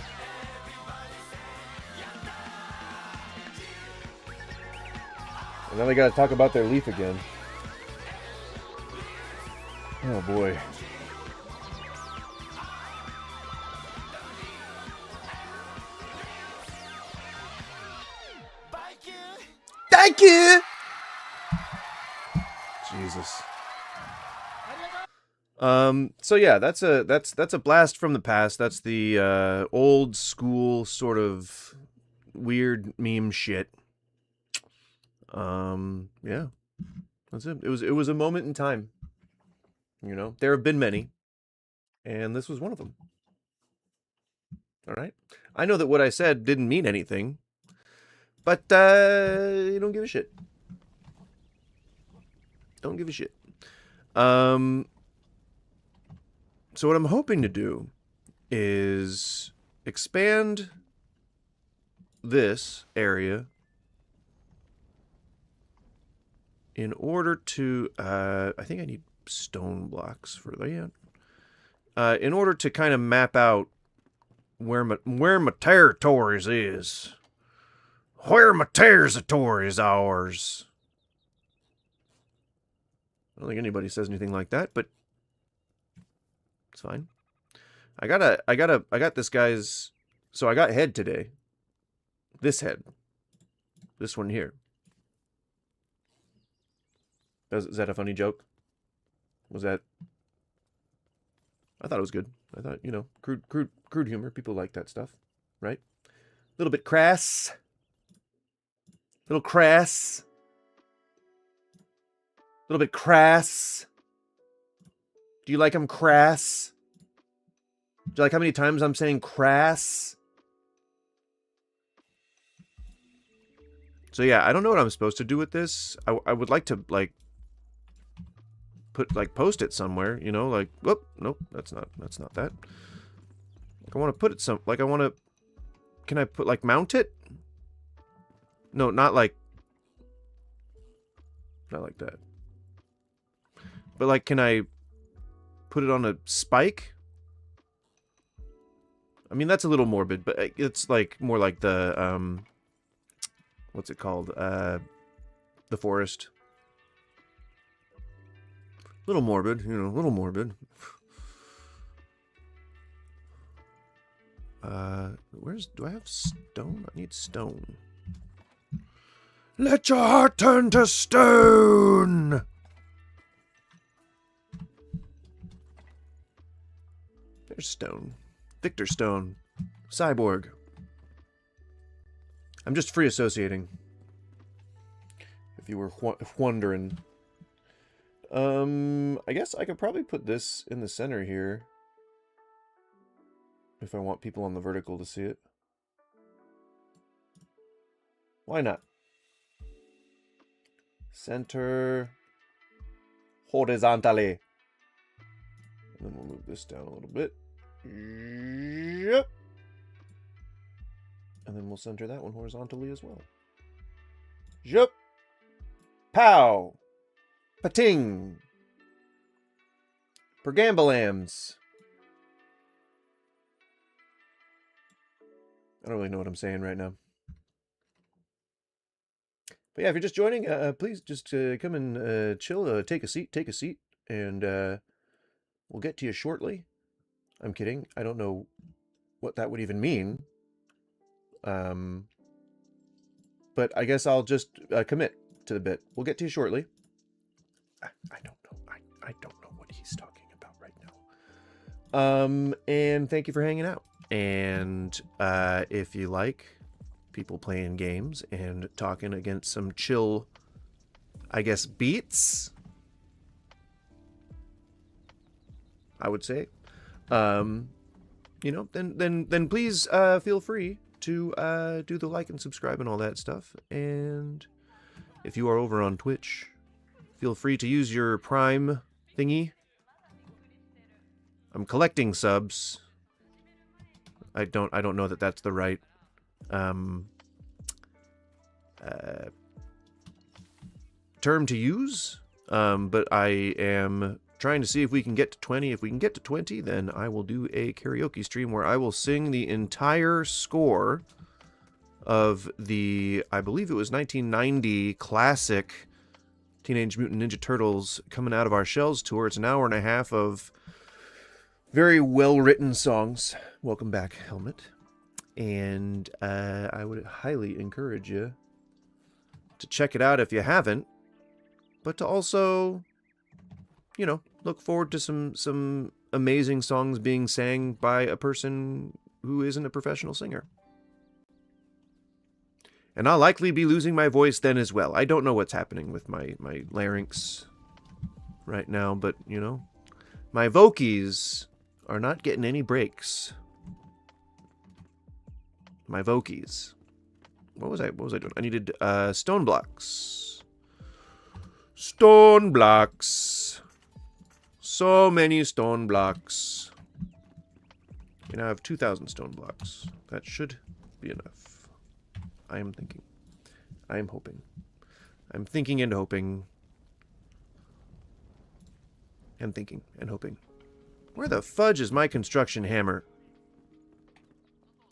[SPEAKER 1] And then they gotta talk about their leaf again. Oh boy. Thank you! Jesus. So yeah, that's a blast from the past. That's the old school sort of weird meme shit. Yeah. That's it. It was a moment in time. You know, there have been many, and this was one of them. All right. I know that what I said didn't mean anything, but you don't give a shit. Don't give a shit. So what I'm hoping to do is expand this area in order to, I think I need stone blocks for that. in order to kind of map out where my territories is. Where my territories ours. I don't think anybody says anything like that, but it's fine. I got this guy's, so I got head today. This head. This one here. Is that a funny joke? Was that? I thought it was good. I thought, you know, crude humor. People like that stuff, right? A little bit crass. A little crass. A little bit crass. Do you like them crass? Do you like how many times I'm saying crass? So yeah, I don't know what I'm supposed to do with this. I would like to, like, post it somewhere, you know, like, whoop, nope, that's not that. Like, I want to put it I want to, can I put, like, mount it? No, not like that. But, like, can I put it on a spike? I mean, that's a little morbid, but it's, like, more like the, what's it called? The Forest. A little morbid, you know, a little morbid. Do I have stone? I need stone. Let your heart turn to stone! There's stone. Victor Stone. Cyborg. I'm just free associating. If you were wondering. I guess I could probably put this in the center here. If I want people on the vertical to see it. Why not? Center horizontally. And then we'll move this down a little bit. Yep. And then we'll center that one horizontally as well. Yep. Pow. Pating. Pergambalams. I don't really know what I'm saying right now. But yeah, if you're just joining, please just come and chill, take a seat, and we'll get to you shortly. I'm kidding. I don't know what that would even mean. But I guess I'll just commit to the bit. We'll get to you shortly. I don't know. I don't know what he's talking about right now. And thank you for hanging out. And if you like people playing games and talking against some chill, I guess, beats, I would say, you know, then please feel free to do the like and subscribe and all that stuff. And if you are over on Twitch, feel free to use your Prime thingy. I'm collecting subs. I don't know that that's the right term to use, but I am trying to see if we can get to 20. If we can get to 20, then I will do a karaoke stream where I will sing the entire score of the, I believe it was 1990 classic Teenage Mutant Ninja Turtles Coming Out of Our Shells tour. It's an hour and a half of very well-written songs. Welcome back, Helmet. And I would highly encourage you to check it out if you haven't, but to also, you know, look forward to some amazing songs being sang by a person who isn't a professional singer. And I'll likely be losing my voice then as well. I don't know what's happening with my larynx right now, but, you know, my vokies are not getting any breaks. My vokies. What was I doing? I needed stone blocks. Stone blocks. So many stone blocks. You now have 2,000 stone blocks. That should be enough. I am thinking. I am hoping. I'm thinking and hoping. And thinking and hoping. Where the fudge is my construction hammer?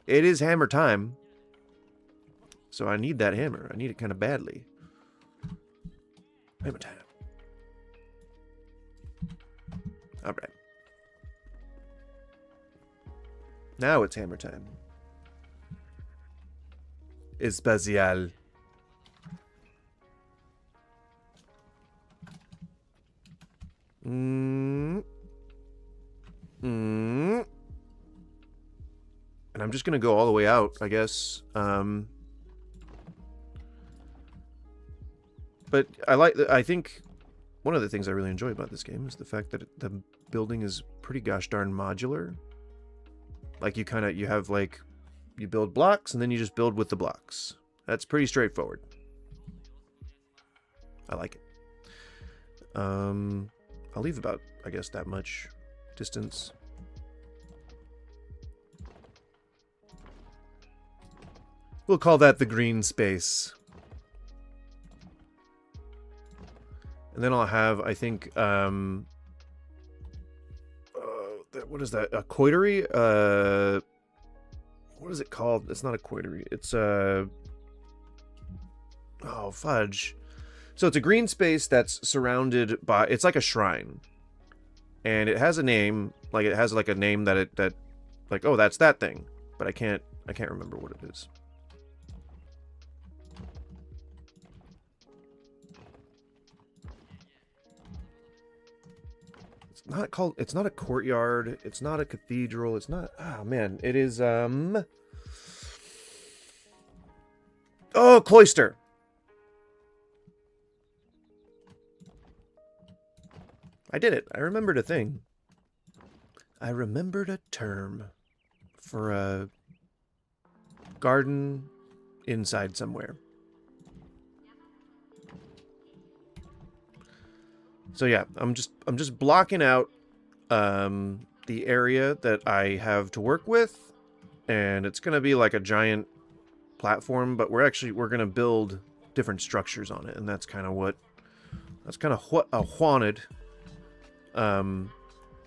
[SPEAKER 1] It is hammer time. So I need that hammer. I need it kind of badly. Hammer time. Alright. Now it's hammer time. Especial. And I'm just gonna go all the way out, I guess. But I think one of the things I really enjoy about this game is the fact that the building is pretty gosh darn modular. Like you have like, you build blocks and then you just build with the blocks. That's pretty straightforward. I like it. I'll leave about, I guess, that much distance. We'll call that the green space. And then I'll have, I think, what is that? A coiterie? What is it called? It's not a coiterie. It's oh, fudge. So it's a green space that's surrounded by, it's like a shrine. And it has a name, like it has like a name that like, oh, that's that thing. But I can't remember what it is. It's not a courtyard, it's not a cathedral, it's not, oh man, it is, oh, cloister. I did it. I remembered a thing. I remembered a term for a garden inside somewhere. So yeah, I'm just blocking out the area that I have to work with, and it's gonna be like a giant platform, but we're gonna build different structures on it, and that's kind of what I wanted.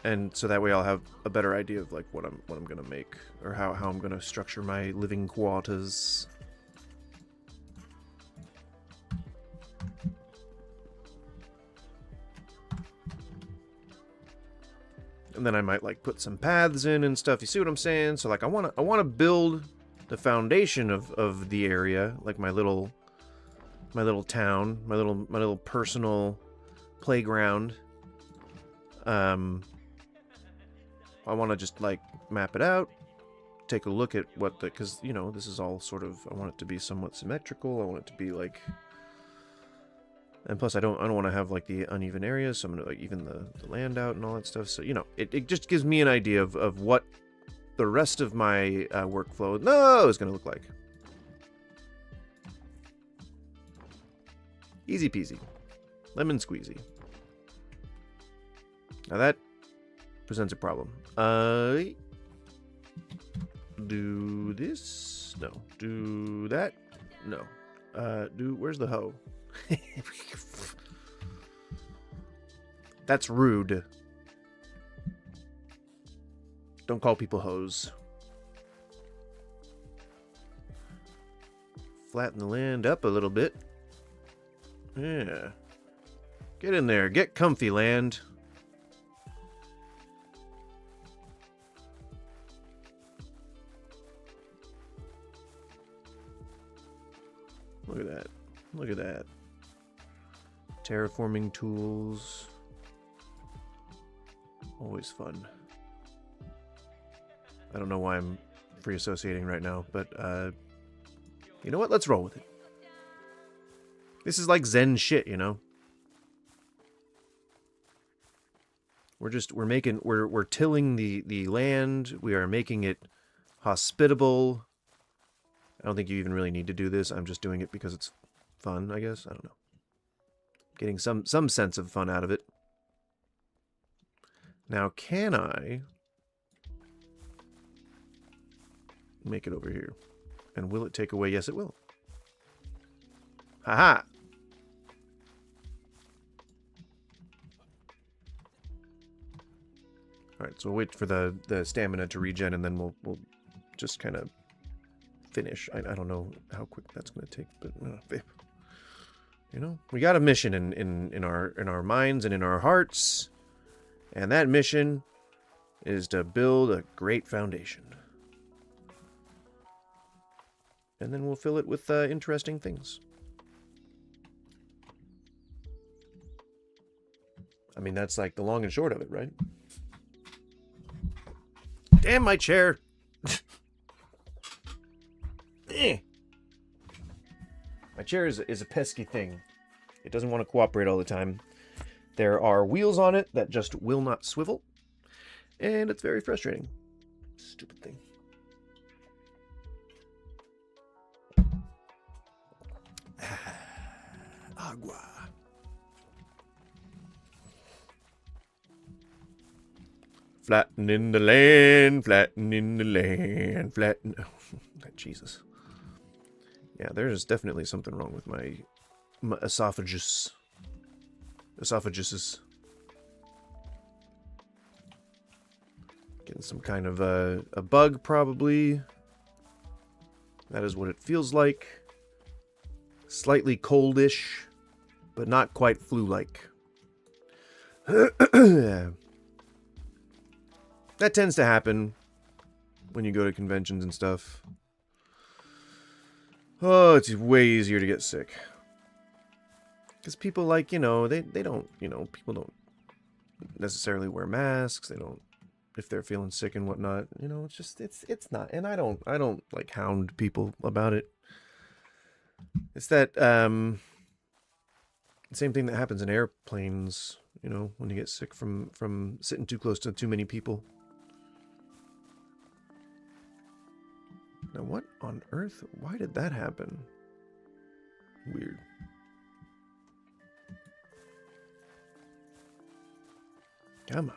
[SPEAKER 1] And so that way I'll have a better idea of like what I'm gonna make, or how I'm gonna structure my living quarters. And then I might like put some paths in and stuff. You see what I'm saying? So like I wanna build the foundation of the area, like my little town, my little personal playground. I want to just like map it out, take a look at what because you know this is all sort of, I want it to be somewhat symmetrical. I want it to be like, and plus I don't want to have like the uneven areas, so I'm gonna like even the land out and all that stuff. So you know it just gives me an idea of what the rest of my workflow is gonna look like. Easy peasy, lemon squeezy. Now that presents a problem. Do this? No. Do that? No. Where's the hoe? That's rude. Don't call people hoes. Flatten the land up a little bit. Yeah. Get in there. Get comfy, land. Look at that. Look at that. Terraforming tools. Always fun. I don't know why I'm free associating right now, but you know what? Let's roll with it. This is like Zen shit, you know? We're tilling the land. We are making it hospitable. I don't think you even really need to do this. I'm just doing it because it's fun, I guess. I don't know. Getting some sense of fun out of it. Now, can I make it over here? And will it take away? Yes, it will. Haha! Alright, so we'll wait for the stamina to regen, and then we'll just kind of finish. I don't know how quick that's going to take, but you know, we got a mission in our minds and in our hearts, and that mission is to build a great foundation. And then we'll fill it with interesting things. I mean, that's like the long and short of it, right? Damn my chair! My chair is a pesky thing. It doesn't want to cooperate all the time. There are wheels on it that just will not swivel. And it's very frustrating. Stupid thing. Agua. Flatten the land, flatten the land, flatten... Jesus. Yeah, there's definitely something wrong with my esophagus. Esophaguses. Getting some kind of a bug, probably. That is what it feels like. Slightly coldish, but not quite flu-like. That tends to happen when you go to conventions and stuff. Oh, it's way easier to get sick. Because people, like, you know, they don't, you know, people don't necessarily wear masks. They don't, if they're feeling sick and whatnot, you know, it's just, it's not. And I don't, like, hound people about it. It's that, same thing that happens in airplanes, you know, when you get sick from sitting too close to too many people. Now, what on earth? Why did that happen? Weird. Come on.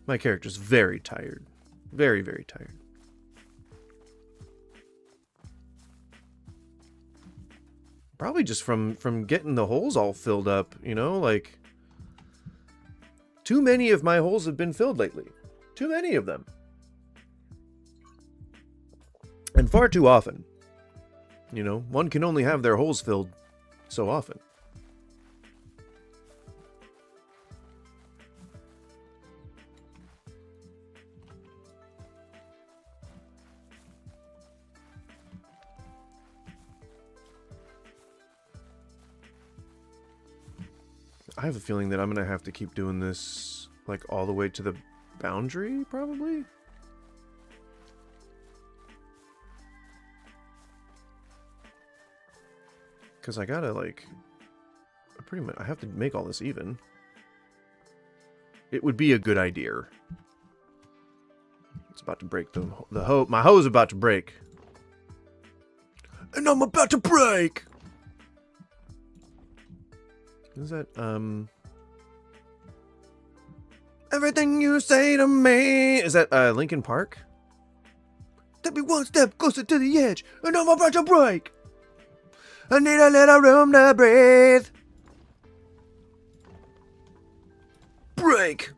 [SPEAKER 1] My character's very tired. Very, very tired. Probably just from getting the holes all filled up, you know, like... Too many of my holes have been filled lately. Too many of them. And far too often. You know, one can only have their holes filled so often. I have a feeling that I'm going to have to keep doing this, like, all the way to the boundary, probably? Because I gotta, like... pretty much, I have to make all this even. It would be a good idea. It's about to break the hose. My hose is about to break. And I'm about to break! Is that, Everything you say to me... Is that, Linkin Park? Take me one step closer to the edge, and I'm about to break! I need a little room to breathe! Break!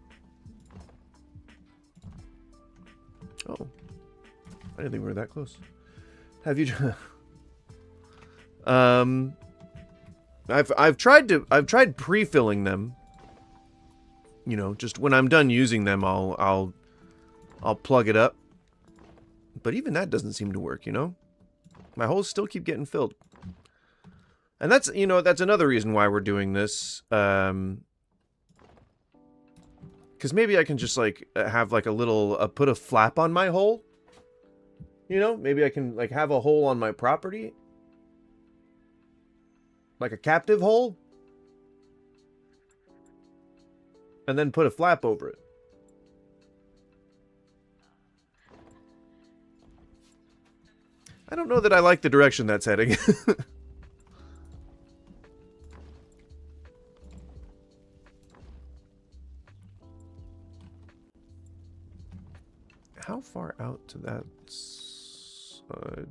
[SPEAKER 1] Oh. I didn't think we were that close. Have you... I've tried pre-filling them. You know, just when I'm done using them, I'll plug it up. But even that doesn't seem to work, you know? My holes still keep getting filled. And that's, you know, that's another reason why we're doing this. Because maybe I can just, like, have, like, a little, put a flap on my hole. You know, maybe I can, like, have a hole on my property. Like a captive hole. And then put a flap over it. I don't know that I like the direction that's heading. How far out to that side?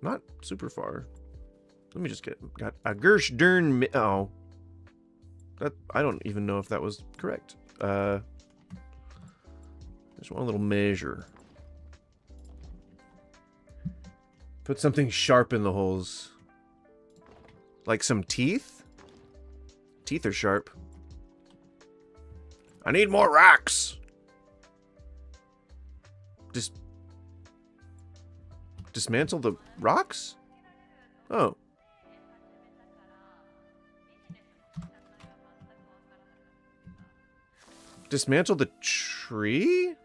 [SPEAKER 1] Not super far. Let me just got a Gersh Dern. Oh. That, I don't even know if that was correct. Just one little measure. Put something sharp in the holes. Like some teeth? Teeth are sharp. I need more rocks. Dismantle the rocks? Oh. Dismantle the tree?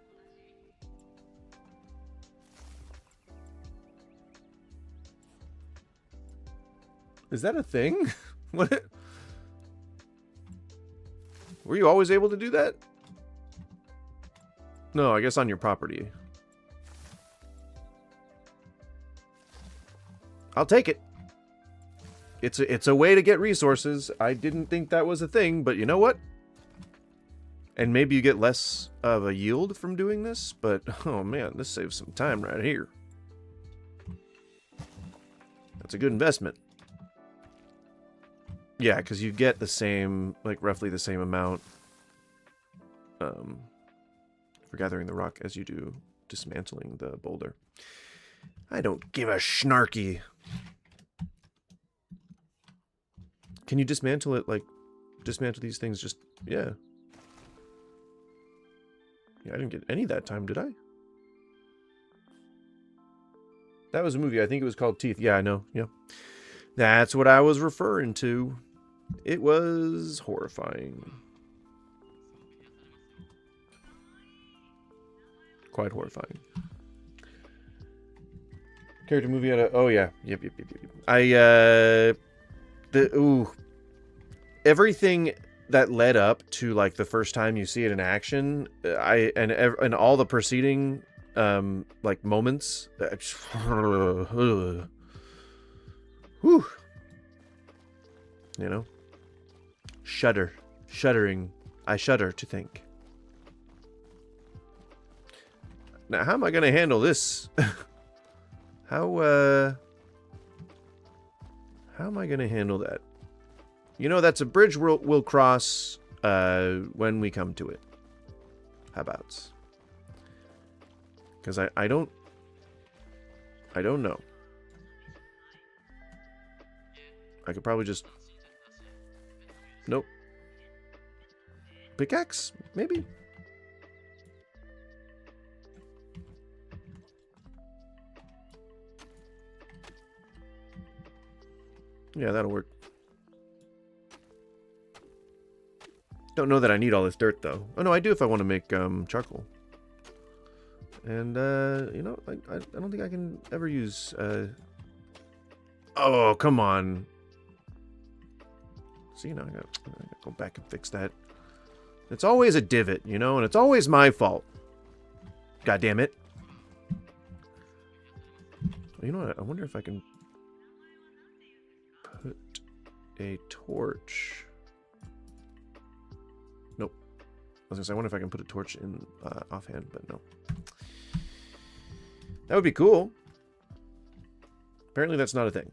[SPEAKER 1] Is that a thing? What? Were you always able to do that? No, I guess on your property. I'll take it. It's a way to get resources. I didn't think that was a thing, but you know what? And maybe you get less of a yield from doing this, but oh man, this saves some time right here. That's a good investment. Yeah, because you get the same, like roughly the same amount for gathering the rock as you do dismantling the boulder. I don't give a snarky. Can you dismantle it, like, dismantle these things just, yeah. Yeah, I didn't get any that time, did I? That was a movie, I think it was called Teeth. Yeah, I know, yeah. That's what I was referring to. It was horrifying. Quite horrifying. Character movie out of... Oh, yeah. Yep. Everything that led up to, like, the first time you see it in action, and all the preceding, like, moments... Whew. You know? Shuddering. I shudder to think. Now, how am I going to handle this? How am I going to handle that? You know, that's a bridge we'll cross when we come to it. How about? Because I don't know. I could probably just... Nope. Pickaxe? Maybe? Yeah, that'll work. Don't know that I need all this dirt, though. Oh, no, I do if I want to make charcoal. And, you know, I don't think I can ever use... Oh, come on. See, now I gotta go back and fix that. It's always a divot, you know, and it's always my fault. God damn it. You know what? I wonder if I can put a torch. Nope. I was gonna say, I wonder if I can put a torch in offhand, but no. That would be cool. Apparently that's not a thing.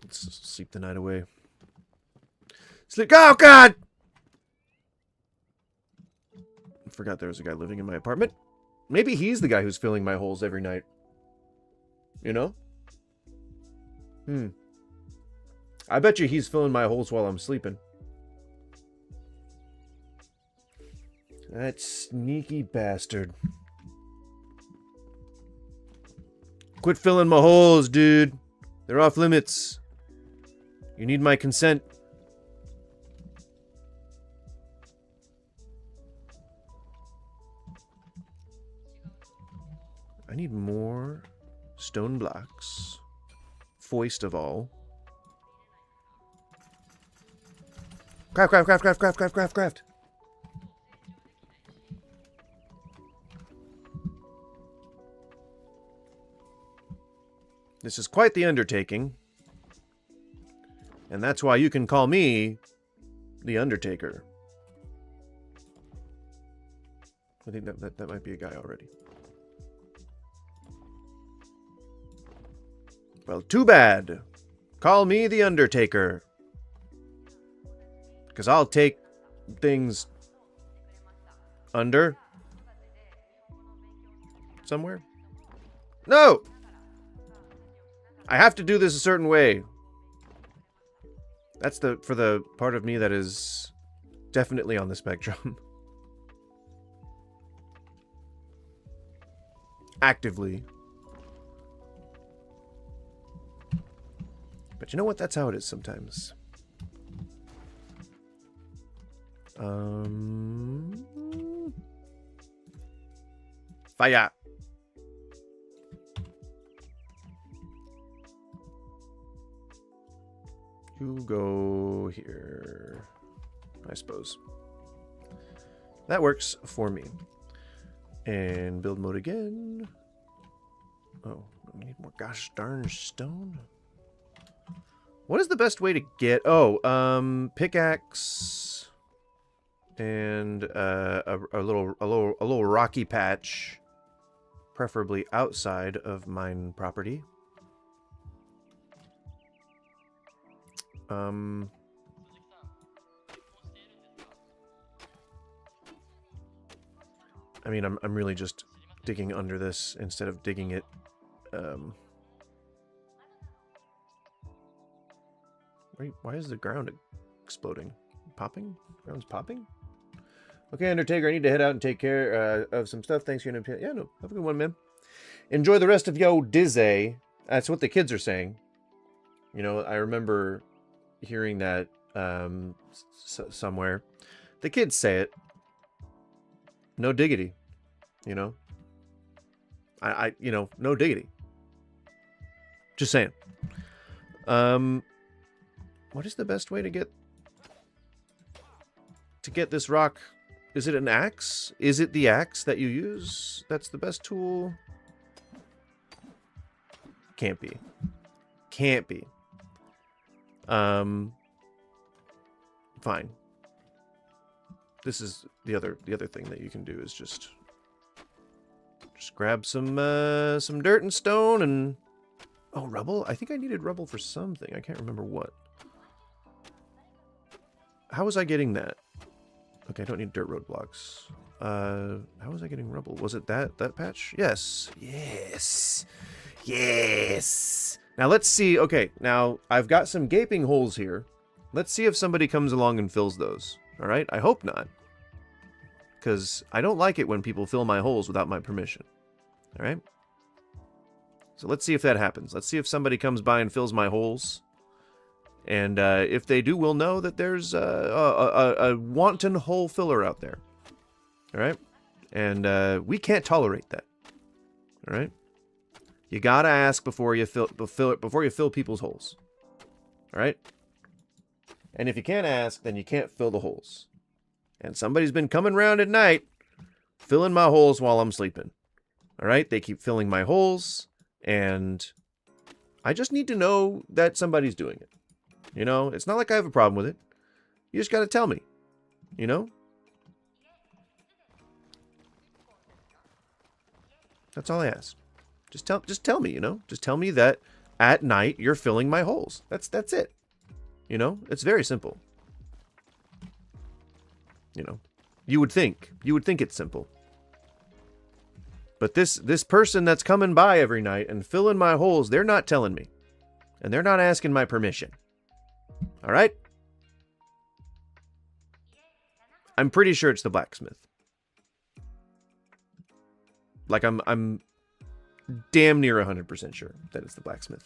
[SPEAKER 1] Let's sleep the night away. Sleep. Oh, God! I forgot there was a guy living in my apartment. Maybe he's the guy who's filling my holes every night. You know? I bet you he's filling my holes while I'm sleeping. That sneaky bastard. Quit filling my holes, dude. They're off limits. You need my consent. I need more stone blocks. Foist of all. Craft. This is quite the undertaking. And that's why you can call me the Undertaker. I think that might be a guy already. Well, too bad. Call me the Undertaker. Because I'll take things under somewhere. No! I have to do this a certain way. That's for the part of me that is definitely on the spectrum. Actively. But you know what? That's how it is sometimes. Fire. You go here, I suppose. That works for me. And build mode again. Oh, we need more gosh darn stone. What is the best way to get? Oh, pickaxe and a little rocky patch, preferably outside of mine property. I mean, I'm really just digging under this instead of digging it. Why is the ground exploding? Popping? Ground's popping? Okay, Undertaker, I need to head out and take care of some stuff. Thanks for your input. Yeah, no, have a good one, man. Enjoy the rest of yo Dizzy. That's what the kids are saying. You know, I remember hearing that somewhere. The kids say it. No diggity. You know? You know, no diggity. Just saying. What is the best way to get this rock? Is it an axe? Is it the axe that you use? That's the best tool? Can't be. Can't be. Fine. This is the other thing that you can do is just grab some dirt and stone and rubble. I think I needed rubble for something. I can't remember what. How was I getting that? Okay, I don't need dirt roadblocks. How was I getting rubble? Was it that patch? Yes. Yes. Yes. Now let's see. Okay, now I've got some gaping holes here. Let's see if somebody comes along and fills those. All right? I hope not. Because I don't like it when people fill my holes without my permission. All right? So let's see if that happens. Let's see if somebody comes by and fills my holes. And if they do, we'll know that there's a wanton hole filler out there. All right? And we can't tolerate that. All right? You gotta ask before you fill people's holes. All right? And if you can't ask, then you can't fill the holes. And somebody's been coming around at night, filling my holes while I'm sleeping. All right? They keep filling my holes, and I just need to know that somebody's doing it. You know, it's not like I have a problem with it. You just gotta tell me. You know? That's all I ask. Just tell me, you know? Just tell me that at night you're filling my holes. That's it. You know? It's very simple. You know? You would think it's simple. But this person that's coming by every night and filling my holes, they're not telling me. And they're not asking my permission. All right? I'm pretty sure it's the blacksmith. Like I'm damn near 100% sure that it's the blacksmith.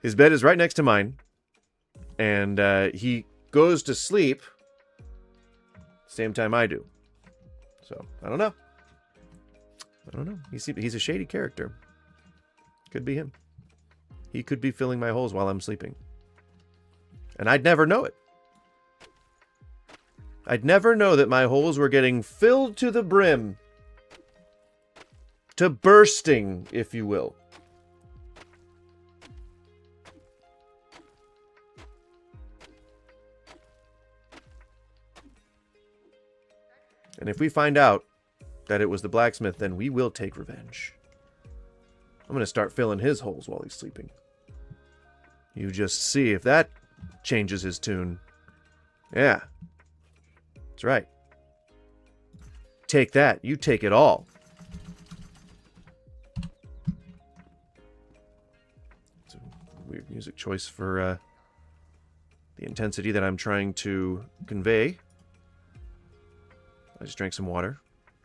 [SPEAKER 1] His bed is right next to mine. And he goes to sleep same time I do. So, I don't know. He's a shady character. Could be him. He could be filling my holes while I'm sleeping. And I'd never know it. I'd never know that my holes were getting filled to the brim. To bursting, if you will. And if we find out that it was the blacksmith, then we will take revenge. I'm going to start filling his holes while he's sleeping. You just see if that changes his tune. Yeah. That's right. Take that. You take it all. It's a weird music choice for the intensity that I'm trying to convey. I just drank some water.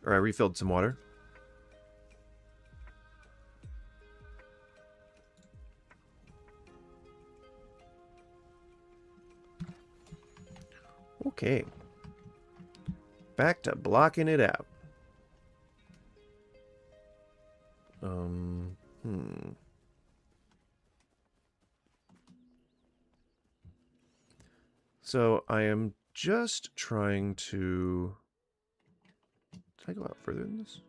[SPEAKER 1] Or I refilled some water. Okay. Back to blocking it out. So I am just trying to... Did I go out further than this?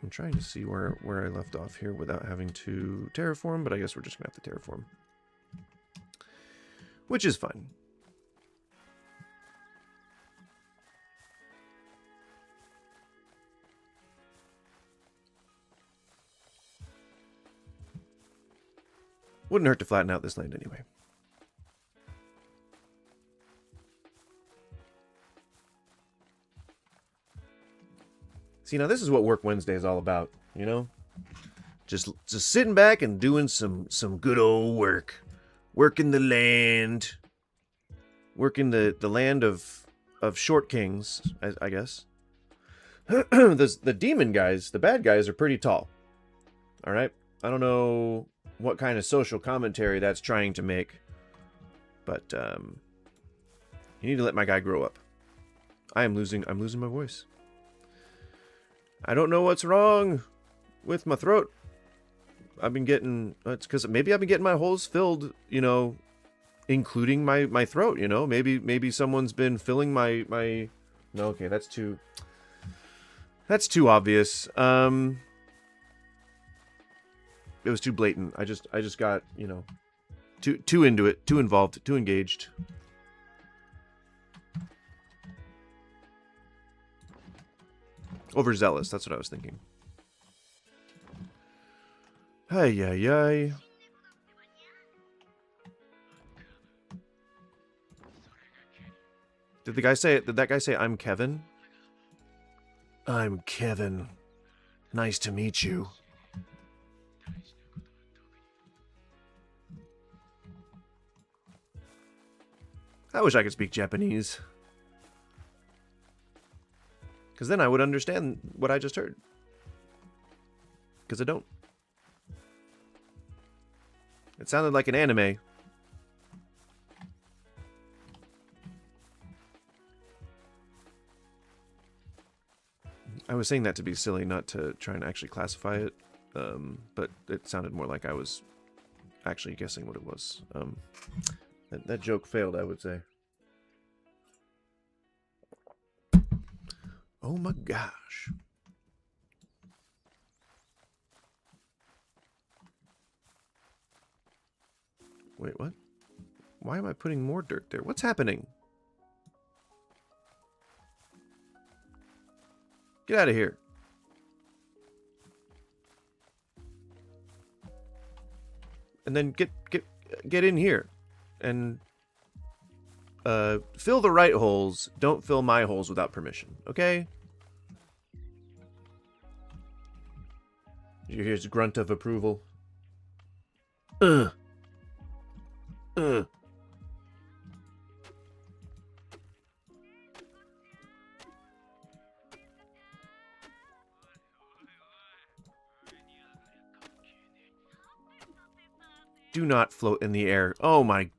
[SPEAKER 1] I'm trying to see where I left off here without having to terraform, but I guess we're just going to have to terraform. Which is fine. Wouldn't hurt to flatten out this land anyway. See, now this is what Work Wednesday is all about, you know? Just sitting back and doing some good old work. Working the land. Working the land of short kings, I guess. The demon guys, the bad guys, are pretty tall. Alright? I don't know what kind of social commentary that's trying to make. But, you need to let my guy grow up. I'm losing my voice. I don't know what's wrong with my throat. I've been getting... It's because maybe I've been getting my holes filled, you know, including my throat, you know? Maybe someone's been filling my... No, okay, that's too... That's too obvious. It was too blatant. I just got, you know, too into it, too involved, too engaged. Overzealous, that's what I was thinking. Ay, ay, ay. Did that guy say I'm Kevin? I'm Kevin. Nice to meet you. I wish I could speak Japanese. Because then I would understand what I just heard. Because I don't. It sounded like an anime. I was saying that to be silly, not to try and actually classify it. But it sounded more like I was actually guessing what it was. That joke failed, I would say. Oh my gosh. Wait, what? Why am I putting more dirt there? What's happening? Get out of here. And then get in here. And fill the right holes. Don't fill my holes without permission. Okay? You hear his grunt of approval. Do not float in the air. Oh my.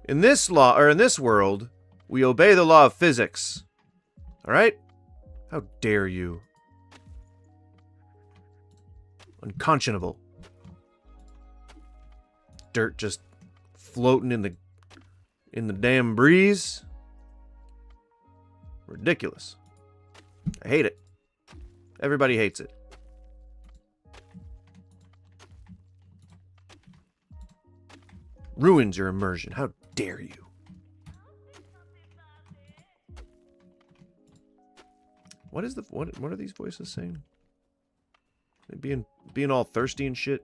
[SPEAKER 1] In this law, or in this world, we obey the law of physics. Alright? How dare you? Unconscionable. Dirt just floating in the damn breeze. Ridiculous. I hate it. Everybody hates it. Ruins your immersion. How dare you? What is the what are these voices saying? They being all thirsty and shit.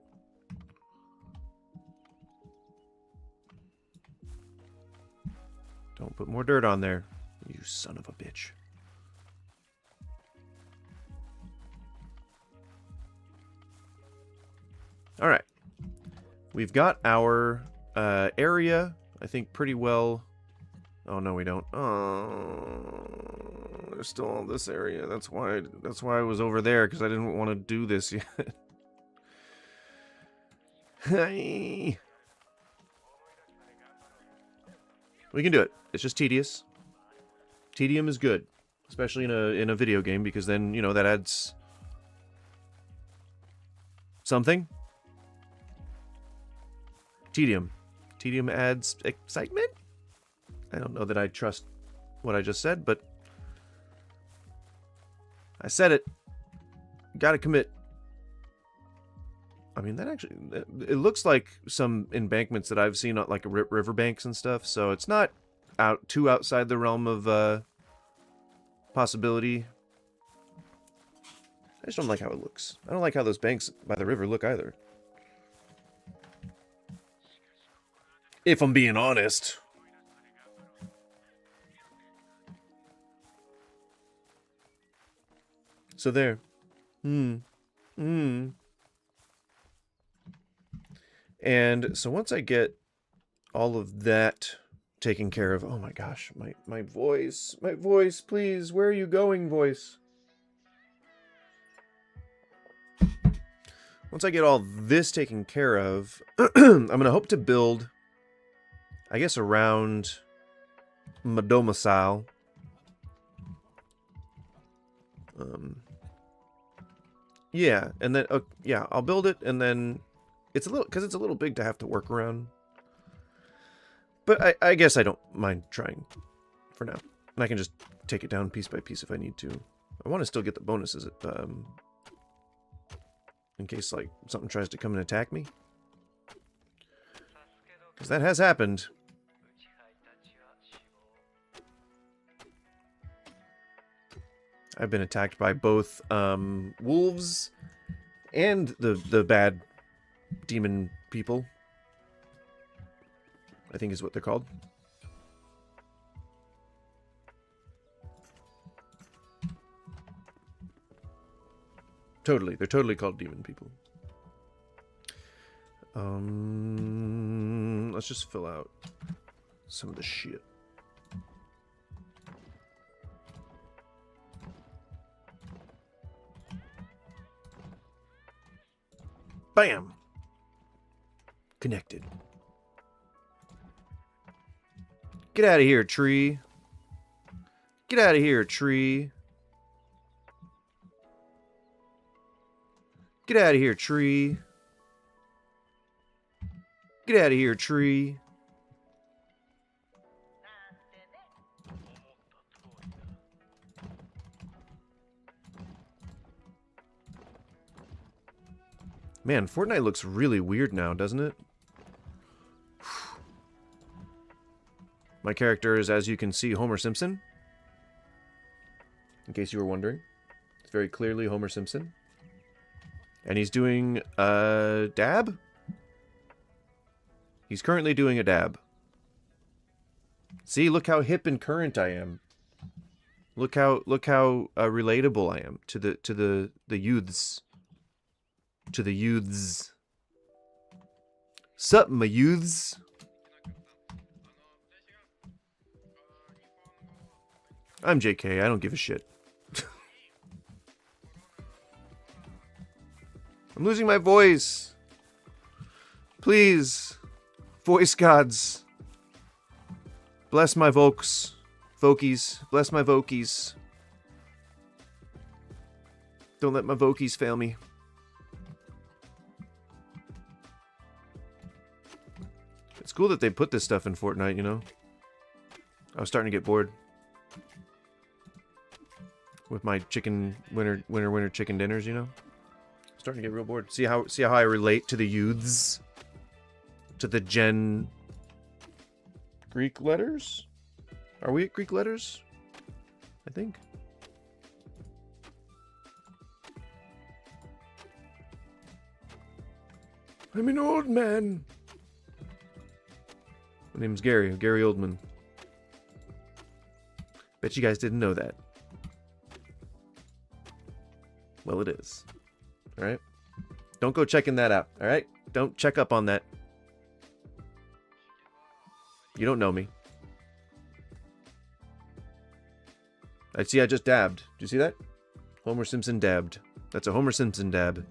[SPEAKER 1] Don't put more dirt on there, you son of a bitch. All right, we've got our area, I think, pretty well. Oh no, we don't. Oh, there's still all this area. That's why I was over there, because I didn't want to do this yet. Hey. We can do it. It's just tedious. Tedium is good, especially in a video game, because then, you know, that adds something. Tedium. Tedium adds excitement? I don't know that I trust what I just said, but I said it. Gotta commit. I mean, that actually, it looks like some embankments that I've seen, like riverbanks and stuff, so it's not too outside the realm of possibility. I just don't like how it looks. I don't like how those banks by the river look either. If I'm being honest. So there. And so once I get all of that taken care of, oh my gosh, my voice, please, where are you going, voice? Once I get all this taken care of, I'm going to hope to build, I guess, around my domicile. Yeah, and then, yeah, I'll build it, and then it's a little big to have to work around. But I guess I don't mind trying for now. And I can just take it down piece by piece if I need to. I want to still get the bonuses in case, like, something tries to come and attack me. Because that has happened. I've been attacked by both wolves and the bad demon people, I think is what they're called. Totally. They're totally called demon people. Let's just fill out some of the shit. Bam! Connected. Get out of here, tree. Get out of here, tree. Get out of here, tree. Get out of here, tree. Man, Fortnite looks really weird now, doesn't it? My character is, as you can see, Homer Simpson. In case you were wondering. It's very clearly Homer Simpson. And he's doing a dab? He's currently doing a dab. See, look how hip and current I am. Look how relatable I am to the youths. To the youths. Sup, my youths? I'm JK, I don't give a shit. I'm losing my voice. Please, voice gods. Bless my vokies. Bless my vokies. Don't let my vokies fail me. It's cool that they put this stuff in Fortnite, you know? I was starting to get bored. With my chicken winter chicken dinners, you know? Starting to get real bored. See how I relate to the youths? To the Gen Greek letters? Are we at Greek letters? I think. I'm an old man. My name's Gary Oldman. Bet you guys didn't know that. Well, it is. Alright? Don't go checking that out, alright? Don't check up on that. You don't know me. I just dabbed. Do you see that? Homer Simpson dabbed. That's a Homer Simpson dab.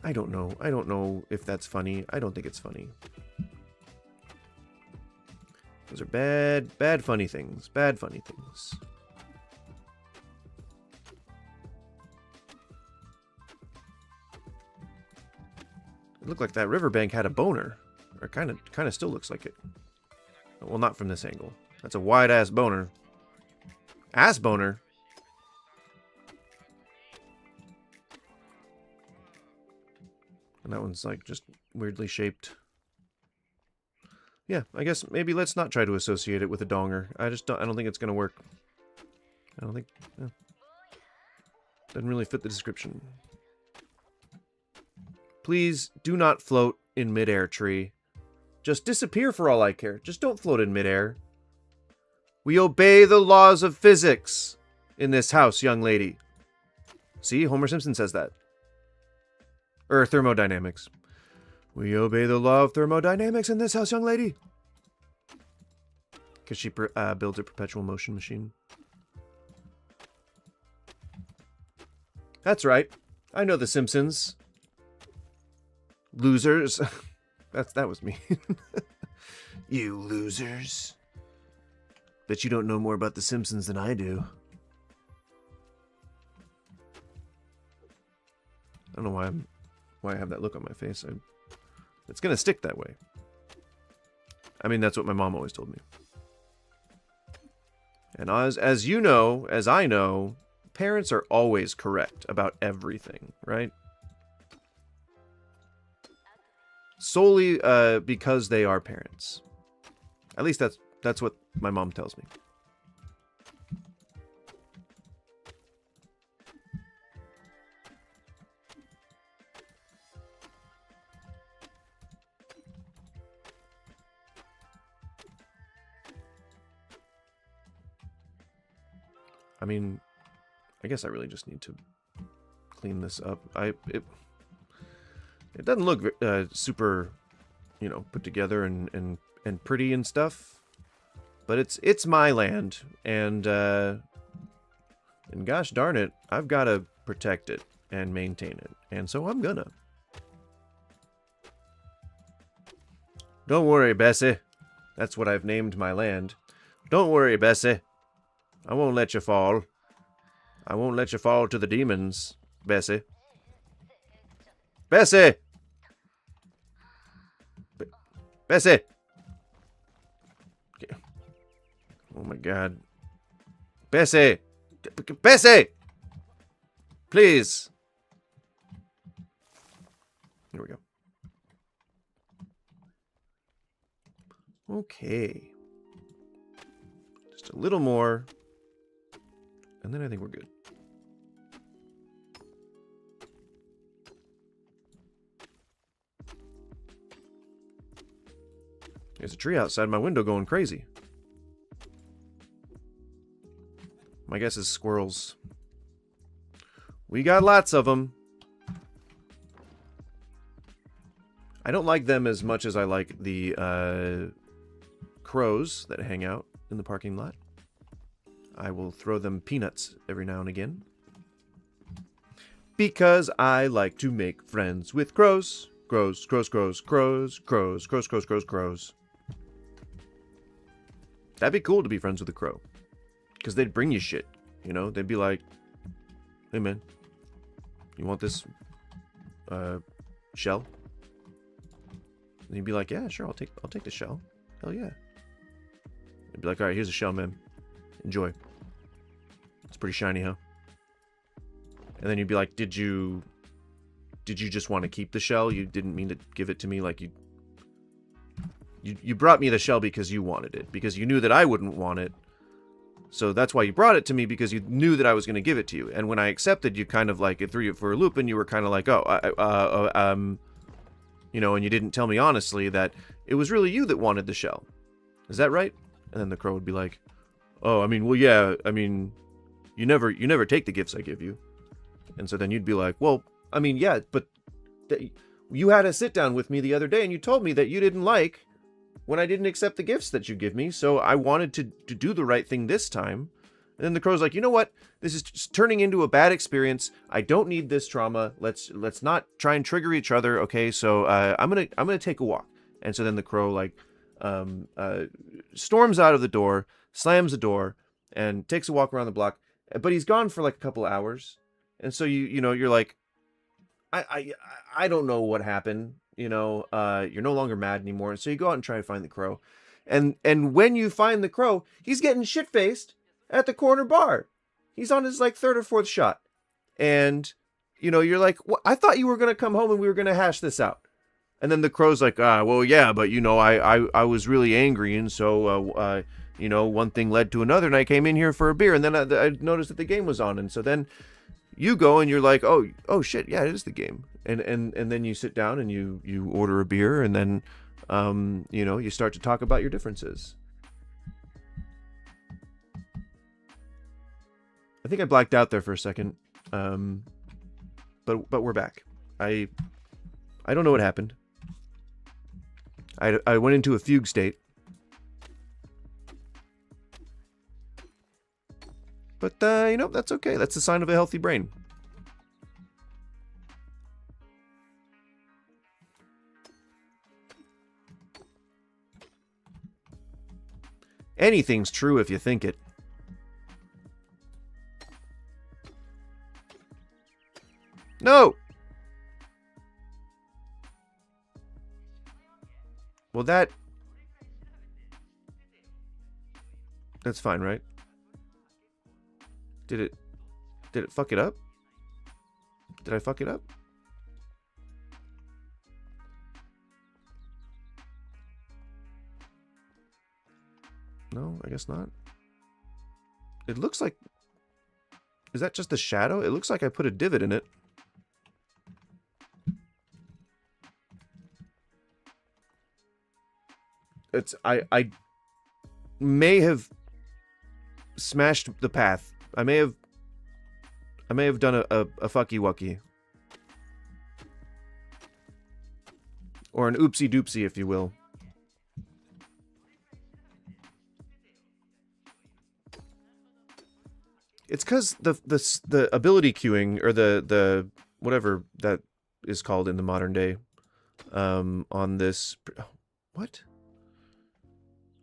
[SPEAKER 1] I don't know. I don't know if that's funny. I don't think it's funny. Those are bad funny things. Bad funny things. It looked like that riverbank had a boner. Or kind of still looks like it. Well, not from this angle. That's a wide-ass boner. Ass boner? And that one's like just weirdly shaped. Yeah, I guess maybe let's not try to associate it with a donger. I don't think it's gonna work. I don't think... Yeah. Doesn't really fit the description. Please do not float in midair, tree. Just disappear for all I care. Just don't float in midair. We obey the laws of physics in this house, young lady. See, Homer Simpson says that. Or thermodynamics. We obey the law of thermodynamics in this house, young lady. Because she builds a perpetual motion machine. That's right. I know the Simpsons. Losers. That was me. You losers. Bet you don't know more about the Simpsons than I do. I don't know why I have that look on my face. It's gonna stick that way. I mean, that's what my mom always told me. And as you know, as I know, parents are always correct about everything, right? Solely because they are parents. At least that's what my mom tells me. I mean, I guess I really just need to clean this up. It doesn't look super, you know, put together and pretty and stuff, but it's my land, and gosh darn it, I've got to protect it and maintain it, and so I'm gonna. Don't worry, Bessie. That's what I've named my land. Don't worry, Bessie. I won't let you fall. I won't let you fall to the demons, Bessie. Bessie! Bessie! Oh my god. Bessie! Bessie! Please! Here we go. Okay. Just a little more. And then I think we're good. There's a tree outside my window going crazy. My guess is squirrels. We got lots of them. I don't like them as much as I like the crows that hang out in the parking lot. I will throw them peanuts every now and again. Because I like to make friends with crows. Crows, crows, crows, crows, crows, crows, crows, crows, crows. That'd be cool to be friends with a crow. Because they'd bring you shit. You know, they'd be like, hey man, you want this shell? And you'd be like, yeah, sure, I'll take the shell. Hell yeah. They'd be like, alright, here's a shell, man. Enjoy. It's pretty shiny, huh? And then you'd be like, did you just want to keep the shell? You didn't mean to give it to me, like you brought me the shell because you wanted it, because you knew that I wouldn't want it. So that's why you brought it to me, because you knew that I was going to give it to you. And when I accepted, you kind of like, it threw you for a loop, and you were kind of like, oh, you know, and you didn't tell me honestly that it was really you that wanted the shell. Is that right? And then the crow would be like, oh, I mean, well, yeah, I mean, you never take the gifts I give you. And so then you'd be like, well, I mean, yeah, but you had a sit down with me the other day and you told me that you didn't like when I didn't accept the gifts that you give me, so I wanted to do the right thing this time. And then the crow's like, you know what? This is just turning into a bad experience. I don't need this trauma. Let's not try and trigger each other. Okay, so I'm gonna take a walk. And so then the crow like storms out of the door, slams the door, and takes a walk around the block. But he's gone for like a couple hours, and so you know you're like, I don't know what happened. You know, you're no longer mad anymore. And so you go out and try to find the crow. And when you find the crow, he's getting shit-faced at the corner bar. He's on his like third or fourth shot. And, you know, you're like, I thought you were going to come home and we were going to hash this out. And then the crow's like, well, yeah, but, you know, I was really angry. And so, you know, one thing led to another. And I came in here for a beer. And then I noticed that the game was on. And so then you go and you're like, oh shit, yeah, it is the game. And then you sit down and you order a beer, and then you know, you start to talk about your differences. I think I blacked out there for a second, but we're back. I don't know what happened. I went into a fugue state, but you know, that's okay. That's a sign of a healthy brain. Anything's true if you think it. No! Well, that's fine, right? Did it fuck it up? Did I fuck it up? No, I guess not. It looks like... Is that just a shadow? It looks like I put a divot in it. It's... I may have smashed the path. I may have done a fucky wucky. Or an oopsie doopsie, if you will. It's because the ability queuing, or the whatever that is called in the modern day, on this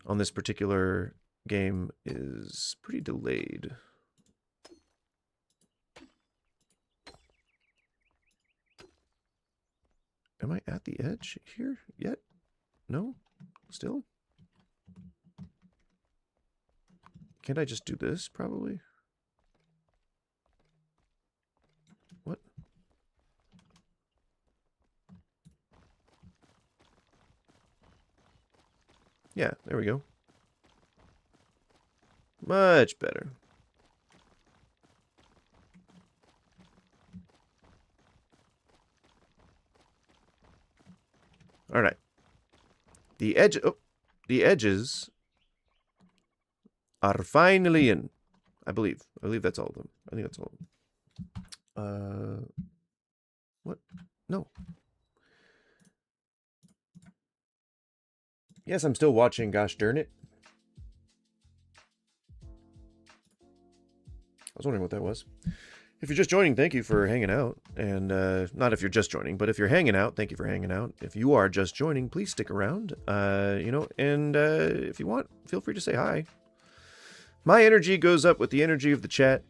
[SPEAKER 1] on this particular game is pretty delayed. Am I at the edge here yet? No? Still? Can't I just do this, probably? What? Yeah, there we go. Much better. All right. The edges are finally in. I believe that's all of them. I think that's all of them. What? No. Yes, I'm still watching, gosh darn it. I was wondering what that was. If you're just joining, thank you for hanging out. And not if you're just joining, but if you're hanging out, thank you for hanging out. If you are just joining, please stick around. You know, and if you want, feel free to say hi. My energy goes up with the energy of the chat.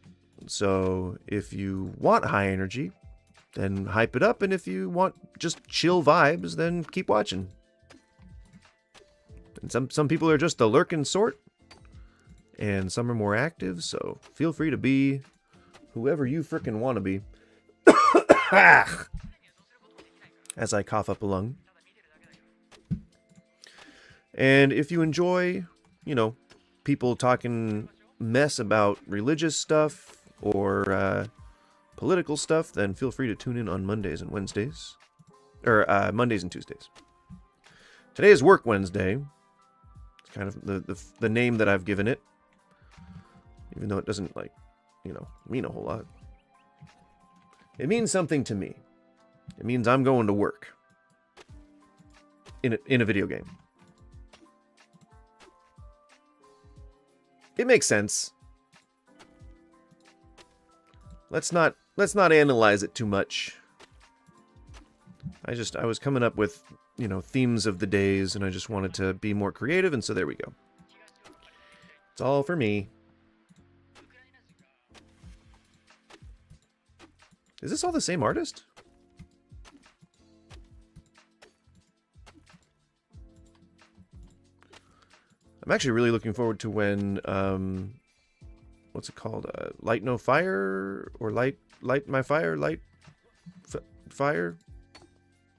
[SPEAKER 1] So if you want high energy, then hype it up. And if you want just chill vibes, then keep watching. And some people are just the lurking sort, and some are more active, so feel free to be whoever you frickin' want to be. As I cough up a lung. And if you enjoy, you know, people talking mess about religious stuff or political stuff, then feel free to tune in on Mondays and Wednesdays. Or Mondays and Tuesdays. Today is Work Wednesday. It's kind of the name that I've given it. Even though it doesn't, like, you know, mean a whole lot. It means something to me. It means I'm going to work. In a video game. It makes sense. Let's not analyze it too much. I was coming up with, you know, themes of the days, and I just wanted to be more creative, and so there we go. It's all for me. Is this all the same artist? I'm actually really looking forward to when, what's it called? Light No Fire? Or Light My Fire? Fire?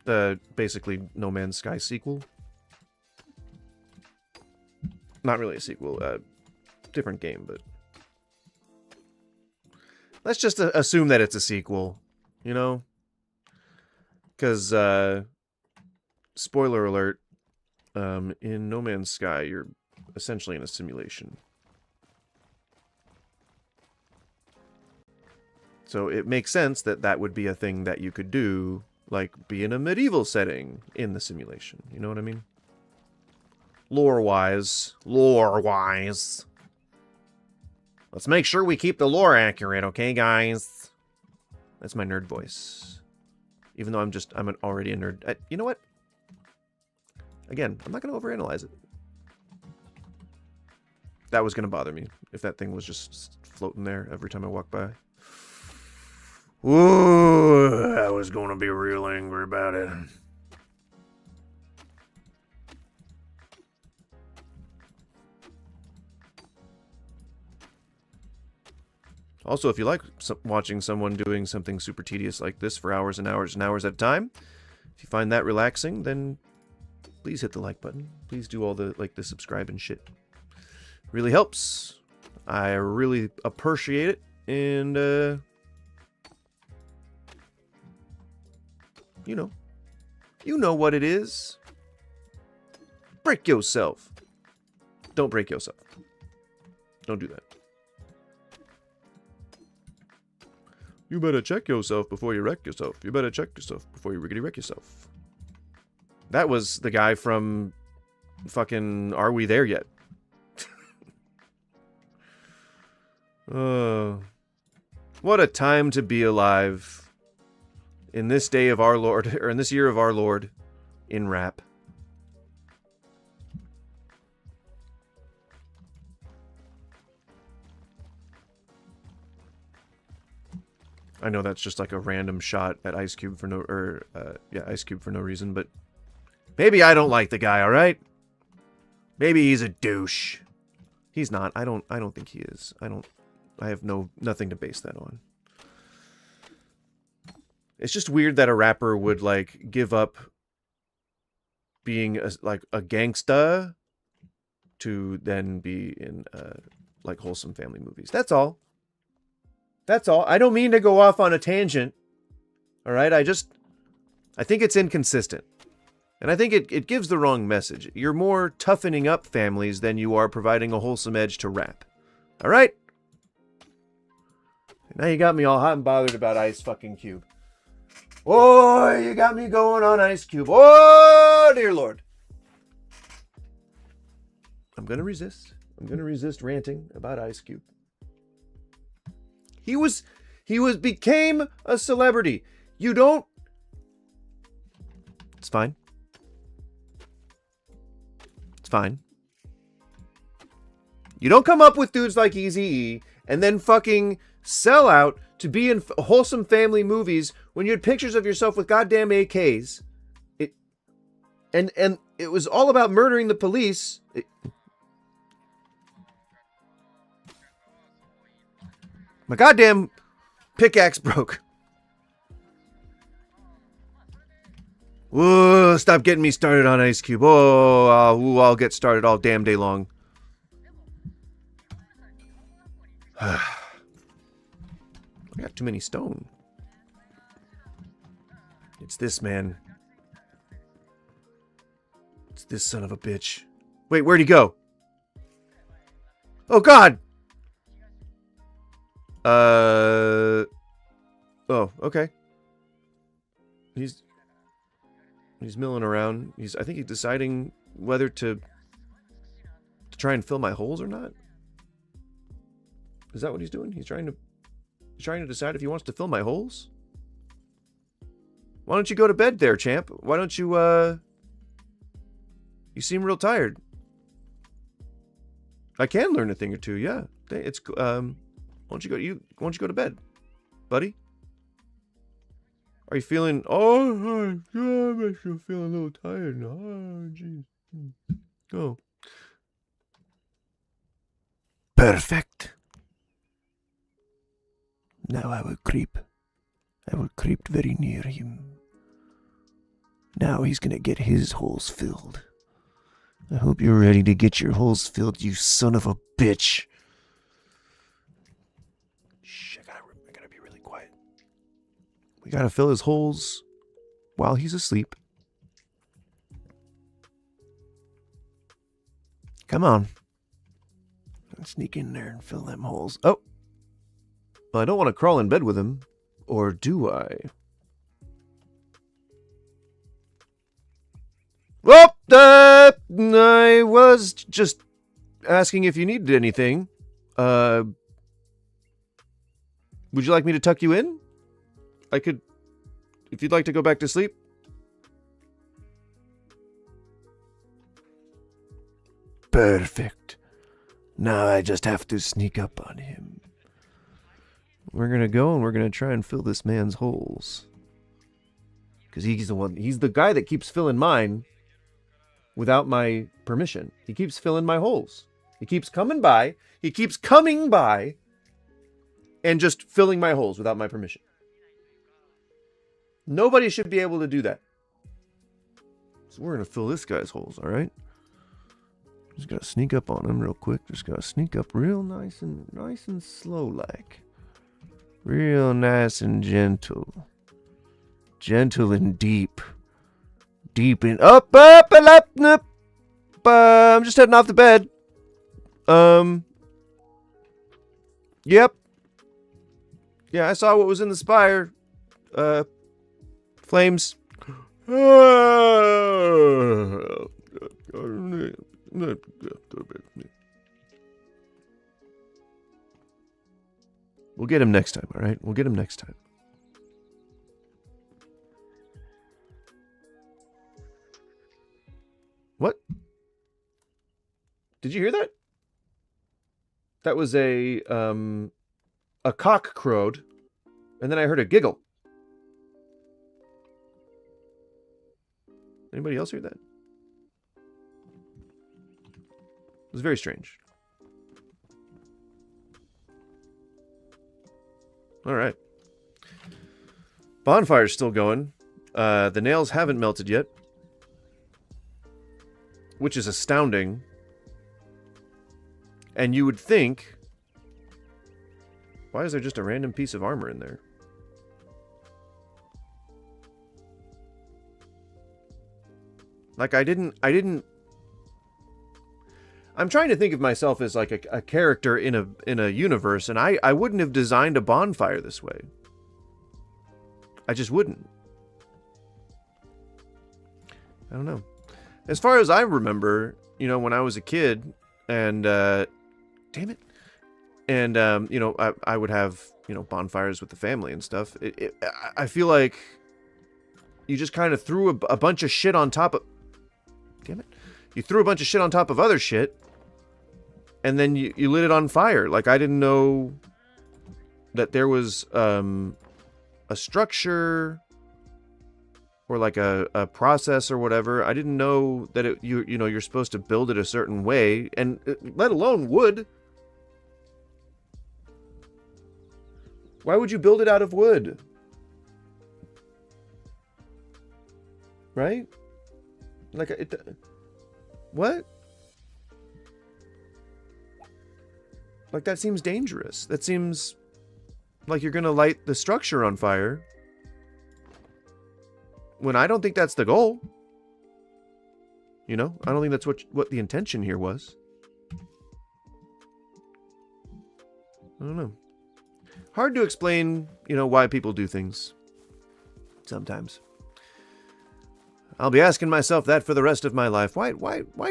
[SPEAKER 1] The basically No Man's Sky sequel. Not really a sequel, different game, but let's just assume that it's a sequel, you know? Because, spoiler alert, in No Man's Sky, you're essentially in a simulation. So it makes sense that that would be a thing that you could do, like be in a medieval setting in the simulation. You know what I mean? Lore-wise. Lore-wise. Let's make sure we keep the lore accurate, okay, guys? That's my nerd voice. Even though I'm already a nerd. You know what? Again, I'm not going to overanalyze it. That was going to bother me if that thing was just floating there every time I walk by. Ooh, I was going to be real angry about it. Also, if you like watching someone doing something super tedious like this for hours and hours and hours at a time, if you find that relaxing, then please hit the like button. Please do all the, like, the subscribe and shit. Really helps. I really appreciate it. And, you know what it is. Break yourself. Don't break yourself. Don't do that. You better check yourself before you wreck yourself. You better check yourself before you rickety wreck yourself. That was the guy from fucking Are We There Yet? What a time to be alive in this day of our Lord, or in this year of our Lord, in rap. I know that's just like a random shot at Ice Cube for no, Ice Cube for no reason, but maybe I don't like the guy, all right? Maybe he's a douche. He's not. I don't think he is. I have nothing to base that on. It's just weird that a rapper would, like, give up being a gangsta to then be in like wholesome family movies. That's all. That's all. I don't mean to go off on a tangent. All right? I think it's inconsistent. And I think it gives the wrong message. You're more toughening up families than you are providing a wholesome edge to rap. All right? Now you got me all hot and bothered about Ice fucking Cube. Oh, you got me going on Ice Cube. Oh, dear Lord. I'm going to resist. I'm going to resist ranting about Ice Cube. He became a celebrity. You don't... It's fine. It's fine. You don't come up with dudes like Eazy-E and then fucking sell out to be in wholesome family movies when you had pictures of yourself with goddamn AKs. And it was all about murdering the police. My goddamn pickaxe broke. Whoa, stop getting me started on Ice Cube. Oh, I'll get started all damn day long. I got too many stone. It's this man. It's this son of a bitch. Wait, where'd he go? Oh, God! Oh, okay. He's milling around. I think he's deciding whether to try and fill my holes or not. Is that what he's doing? He's trying to decide if he wants to fill my holes? Why don't you go to bed there, champ? Why don't you, you seem real tired. I can learn a thing or two, yeah. It's, why don't you go to bed, buddy? Are you feeling, oh, I'm still feeling a little tired now. Oh, jeez. Oh. Perfect. Now I will creep. I will creep very near him. Now he's gonna get his holes filled. I hope you're ready to get your holes filled, you son of a bitch. Shh, I gotta be really quiet. We gotta fill his holes while he's asleep. Come on. Let's sneak in there and fill them holes. Oh. Well, I don't want to crawl in bed with him. Or do I? Well, I was just asking if you needed anything. Would you like me to tuck you in? I could, if you'd like to go back to sleep. Perfect. Now I just have to sneak up on him. We're gonna go and we're gonna try and fill this man's holes. Because he's the guy that keeps filling mine without my permission. He keeps filling my holes. He keeps coming by and just filling my holes without my permission. Nobody should be able to do that. So we're gonna fill this guy's holes, alright? Just gotta sneak up on him real quick. Just gotta sneak up real nice and slow like. Real nice and gentle. Gentle and deep. Deep and up. I'm just heading off the bed. Yep. Yeah, I saw what was in the spire. Flames. We'll get him next time, alright? We'll get him next time. What? Did you hear that? That was a cock crowed, and then I heard a giggle. Anybody else hear that? It was very strange. All right. Bonfire's still going. The nails haven't melted yet, which is astounding. And you would think, why is there just a random piece of armor in there? Like I didn't I'm trying to think of myself as like a character in a universe, and I wouldn't have designed a bonfire this way. I just wouldn't. I don't know. As far as I remember, you know, when I was a kid, and damn it, and you know, I would have, you know, bonfires with the family and stuff. I feel like you just kind of threw a bunch of shit on top of. Damn it. You threw a bunch of shit on top of other shit, and then you lit it on fire. Like, I didn't know that there was a structure or like a process or whatever. I didn't know that you know, you're supposed to build it a certain way, and let alone wood. Why would you build it out of wood? Right? Like, what? Like, that seems dangerous. That seems like you're gonna light the structure on fire. When I don't think that's the goal. You know? I don't think that's what the intention here was. I don't know. Hard to explain, you know, why people do things. Sometimes. I'll be asking myself that for the rest of my life. Why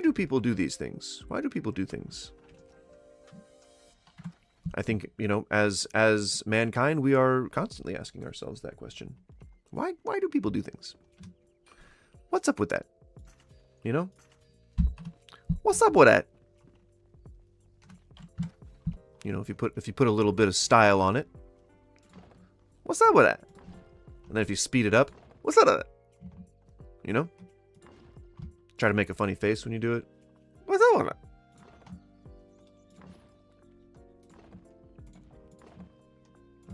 [SPEAKER 1] do people do these things? Why do people do things? I think, you know, as mankind, we are constantly asking ourselves that question. Why do people do things? What's up with that? You know? What's up with that? You know, if you put a little bit of style on it, what's up with that? And then if you speed it up, what's up with that? You know? Try to make a funny face when you do it. What's up with that?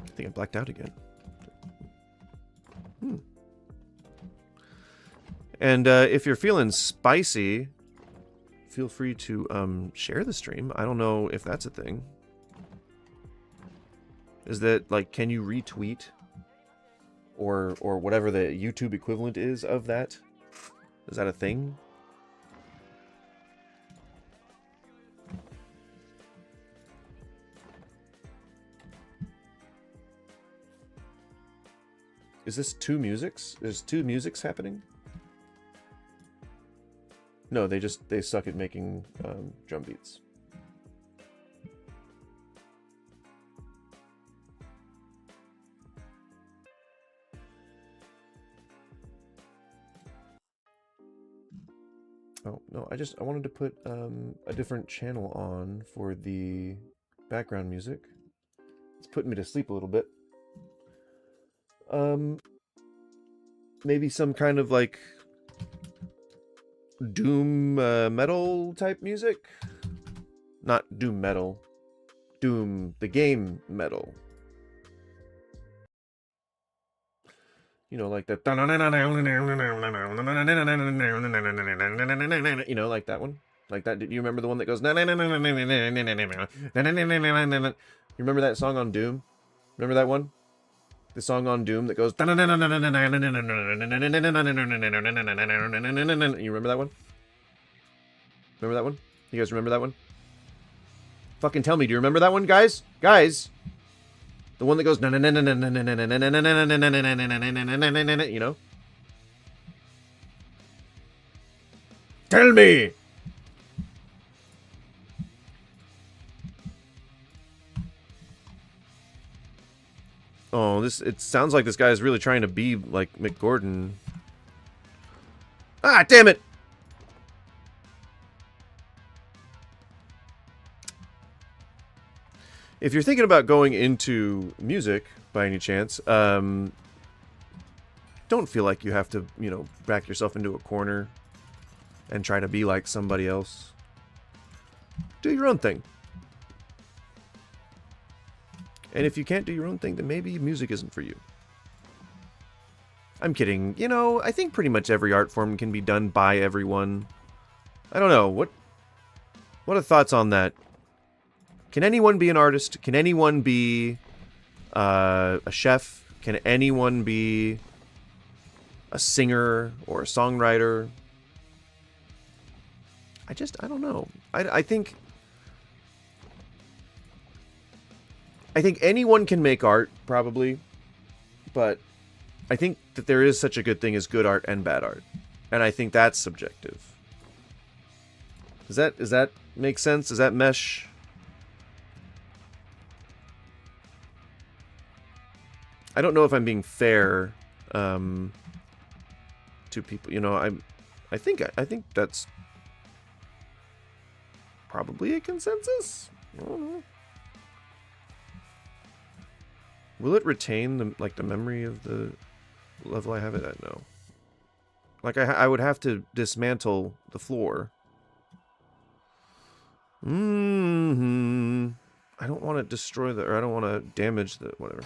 [SPEAKER 1] I think I blacked out again. And if you're feeling spicy, feel free to share the stream. I don't know if that's a thing. Is that, like, can you retweet? Or whatever the YouTube equivalent is of that? Is that a thing? Is this two musics? There's two musics happening? No, they suck at making drum beats. Oh, no, I wanted to put a different channel on for the background music. It's putting me to sleep a little bit. Maybe some kind of, like, doom metal type music? Not doom metal. Doom, the game metal. You know, like that. You know, like that one? Like that. Do you remember the one that goes? You remember that song on Doom? Remember that one? The song on Doom that goes. You remember that one? Remember that one? You guys remember that one? Fucking tell me, do you remember that one, guys? Guys! The one that goes, you know? Tell me! Oh, it sounds like this guy is really trying to be like Mick Gordon. Ah, damn it! If you're thinking about going into music, by any chance, don't feel like you have to, you know, back yourself into a corner and try to be like somebody else. Do your own thing. And if you can't do your own thing, then maybe music isn't for you. I'm kidding. You know, I think pretty much every art form can be done by everyone. I don't know. What are thoughts on that? Can anyone be an artist? Can anyone be a chef? Can anyone be a singer or a songwriter? I don't know. I think anyone can make art, probably. But I think that there is such a good thing as good art and bad art. And I think that's subjective. Does that make sense? Does that mesh? I don't know if I'm being fair to people. You know, I think that's probably a consensus. I don't know. Will it retain the memory of the level I have it at? No. Like I would have to dismantle the floor. I don't want to destroy or I don't want to damage the whatever.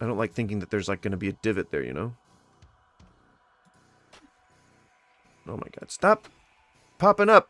[SPEAKER 1] I don't like thinking that there's like going to be a divot there, you know? Oh my god, stop popping up!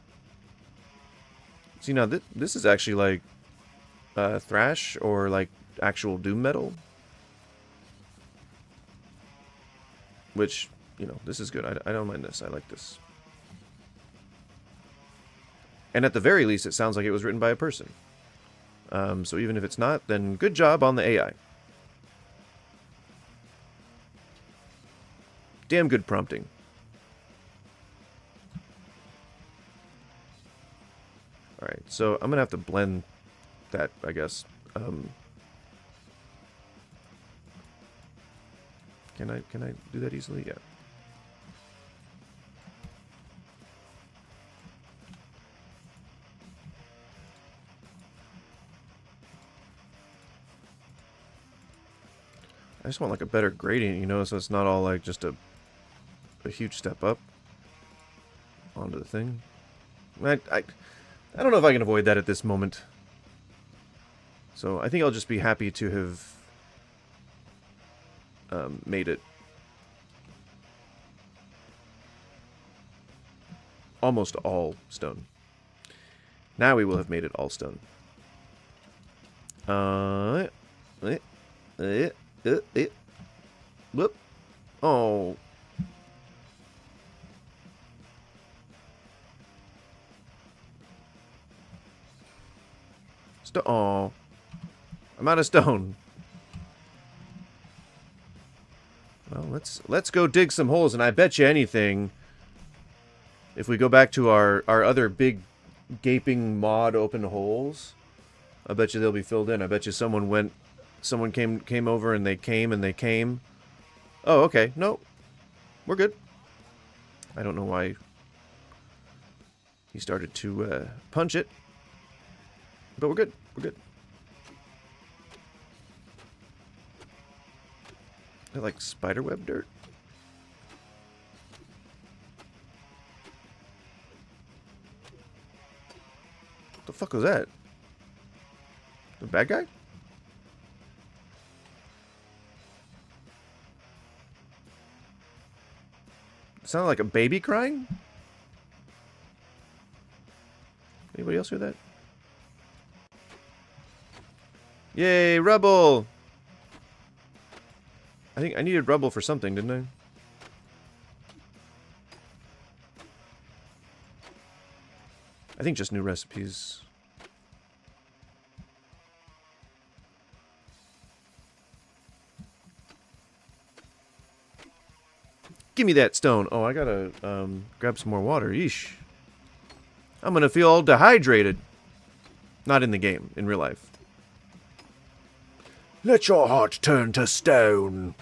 [SPEAKER 1] See, now this is actually like thrash or like actual doom metal. Which, you know, this is good. I don't mind this. I like this. And at the very least, it sounds like it was written by a person. So even if it's not, then good job on the AI. Damn good prompting. Alright, so I'm going to have to blend that, I guess. Can I do that easily? Yeah. I just want like a better gradient, you know, so it's not all like just a huge step up onto the thing. I don't know if I can avoid that at this moment. So I think I'll just be happy to have made it almost all stone. Now we will have made it all stone. Whoop. Oh. Oh. I'm out of stone. Well, let's go dig some holes, and I bet you anything, if we go back to our other big gaping mod open holes, I bet you they'll be filled in. I bet you someone came over and they came. Oh, okay. No. We're good. I don't know why he started to punch it. But we're good. We're good. I like spiderweb dirt. What the fuck was that? The bad guy? It sounded like a baby crying? Anybody else hear that? Yay, rubble! I think I needed rubble for something, didn't I? I think just new recipes. Give me that stone. Oh, I gotta grab some more water. Yeesh. I'm gonna feel all dehydrated. Not in the game, in real life. Let your heart turn to stone.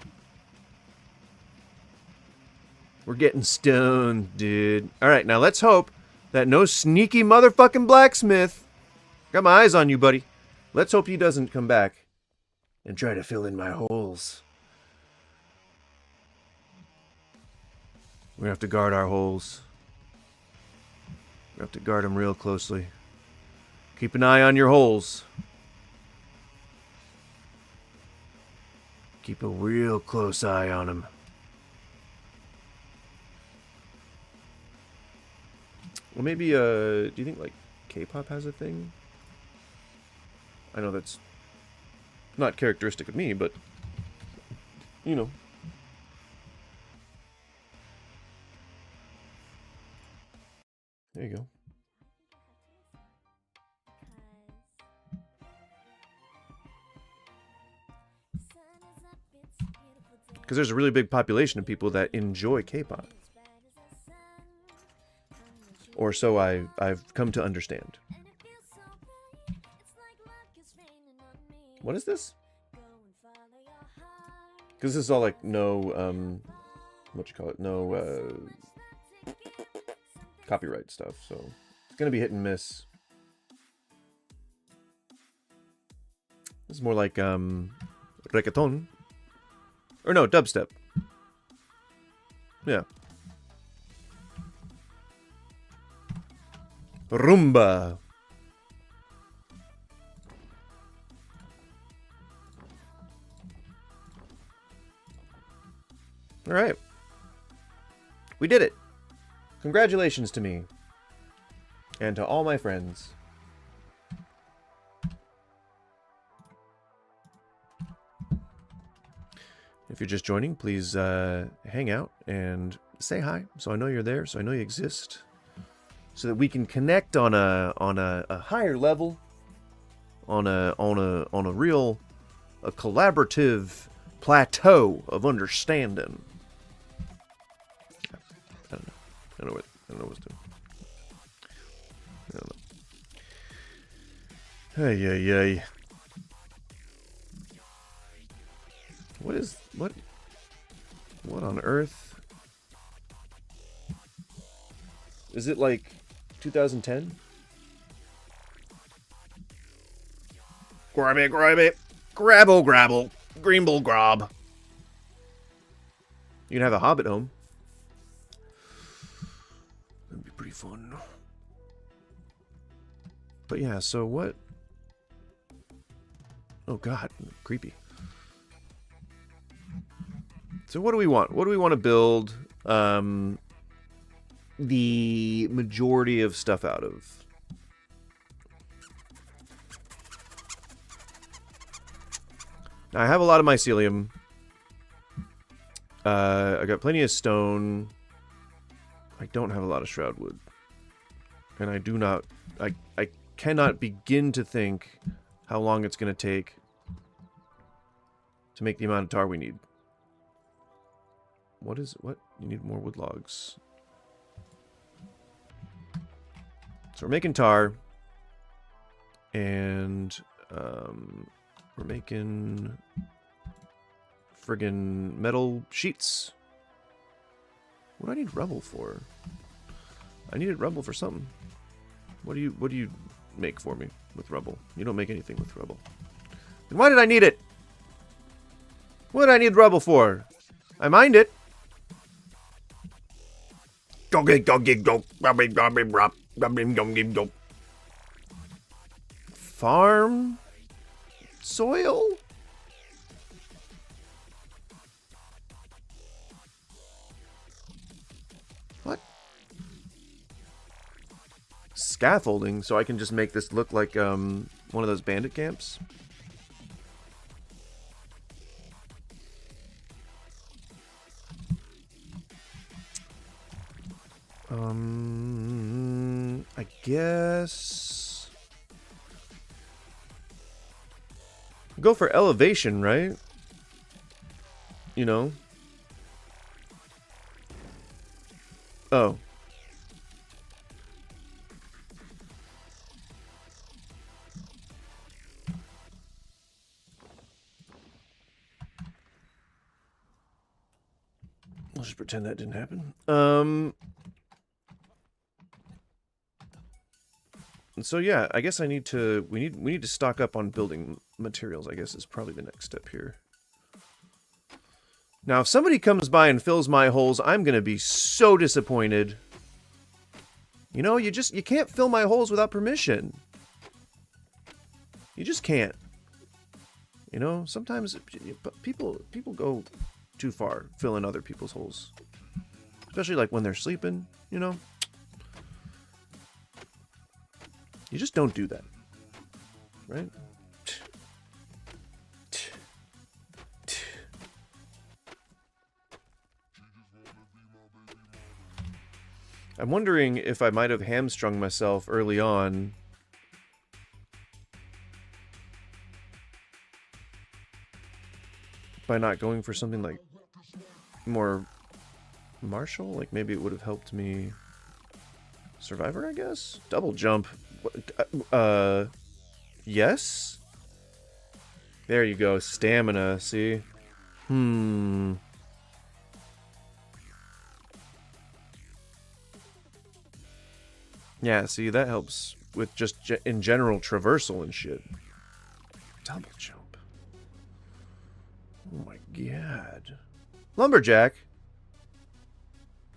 [SPEAKER 1] We're getting stoned, dude. Alright, now let's hope that no sneaky motherfucking blacksmith. Got my eyes on you, buddy. Let's hope he doesn't come back and try to fill in my holes. We're gonna have to guard our holes. We have to guard them real closely. Keep an eye on your holes. Keep a real close eye on them. Well, maybe, do you think, like, K-pop has a thing? I know that's not characteristic of me, but, you know. There you go. Because there's a really big population of people that enjoy K-pop. Or so I've come to understand. What is this? Because this is all like no, what you call it? No, copyright stuff. So it's going to be hit and miss. This is more like, reggaeton. Or no, dubstep. Yeah. Rumba. All right. We did it. Congratulations to me. And to all my friends. If you're just joining, please hang out and say hi, so I know you're there, so I know you exist, so that we can connect on a higher level, on a real collaborative plateau of understanding. I don't know what it's doing. I don't know. Hey. What on earth? Is it like 2010? Grab it. Grabble. Greenble grob. You can have a Hobbit home. That'd be pretty fun. But yeah, so what? Oh god, creepy. So what do we want? What do we want to build the majority of stuff out of? Now, I have a lot of mycelium. I got plenty of stone. I don't have a lot of shroud wood. And I do not... I cannot begin to think how long it's going to take to make the amount of tar we need. What? You need more wood logs. So we're making tar. And we're making friggin' metal sheets. What do I need rubble for? I needed rubble for something. What do you make for me with rubble? You don't make anything with rubble. Then why did I need it? What did I need rubble for? I mined it. Farm soil? What? Scaffolding, so I can just make this look like one of those bandit camps? I guess... Go for elevation, right? You know? Oh. Let's just pretend that didn't happen. So yeah, I guess we need to stock up on building materials, I guess is probably the next step here. Now, if somebody comes by and fills my holes, I'm gonna be so disappointed. You know, you can't fill my holes without permission. You just can't. You know, sometimes people go too far filling other people's holes. Especially like when they're sleeping, you know? You just don't do that. Right? I'm wondering if I might have hamstrung myself early on by not going for something like more martial. Like maybe it would have helped me. Survivor, I guess? Double jump. Yes? There you go. Stamina, see? Yeah, see, that helps with just in general traversal and shit. Double jump. Oh my god. Lumberjack.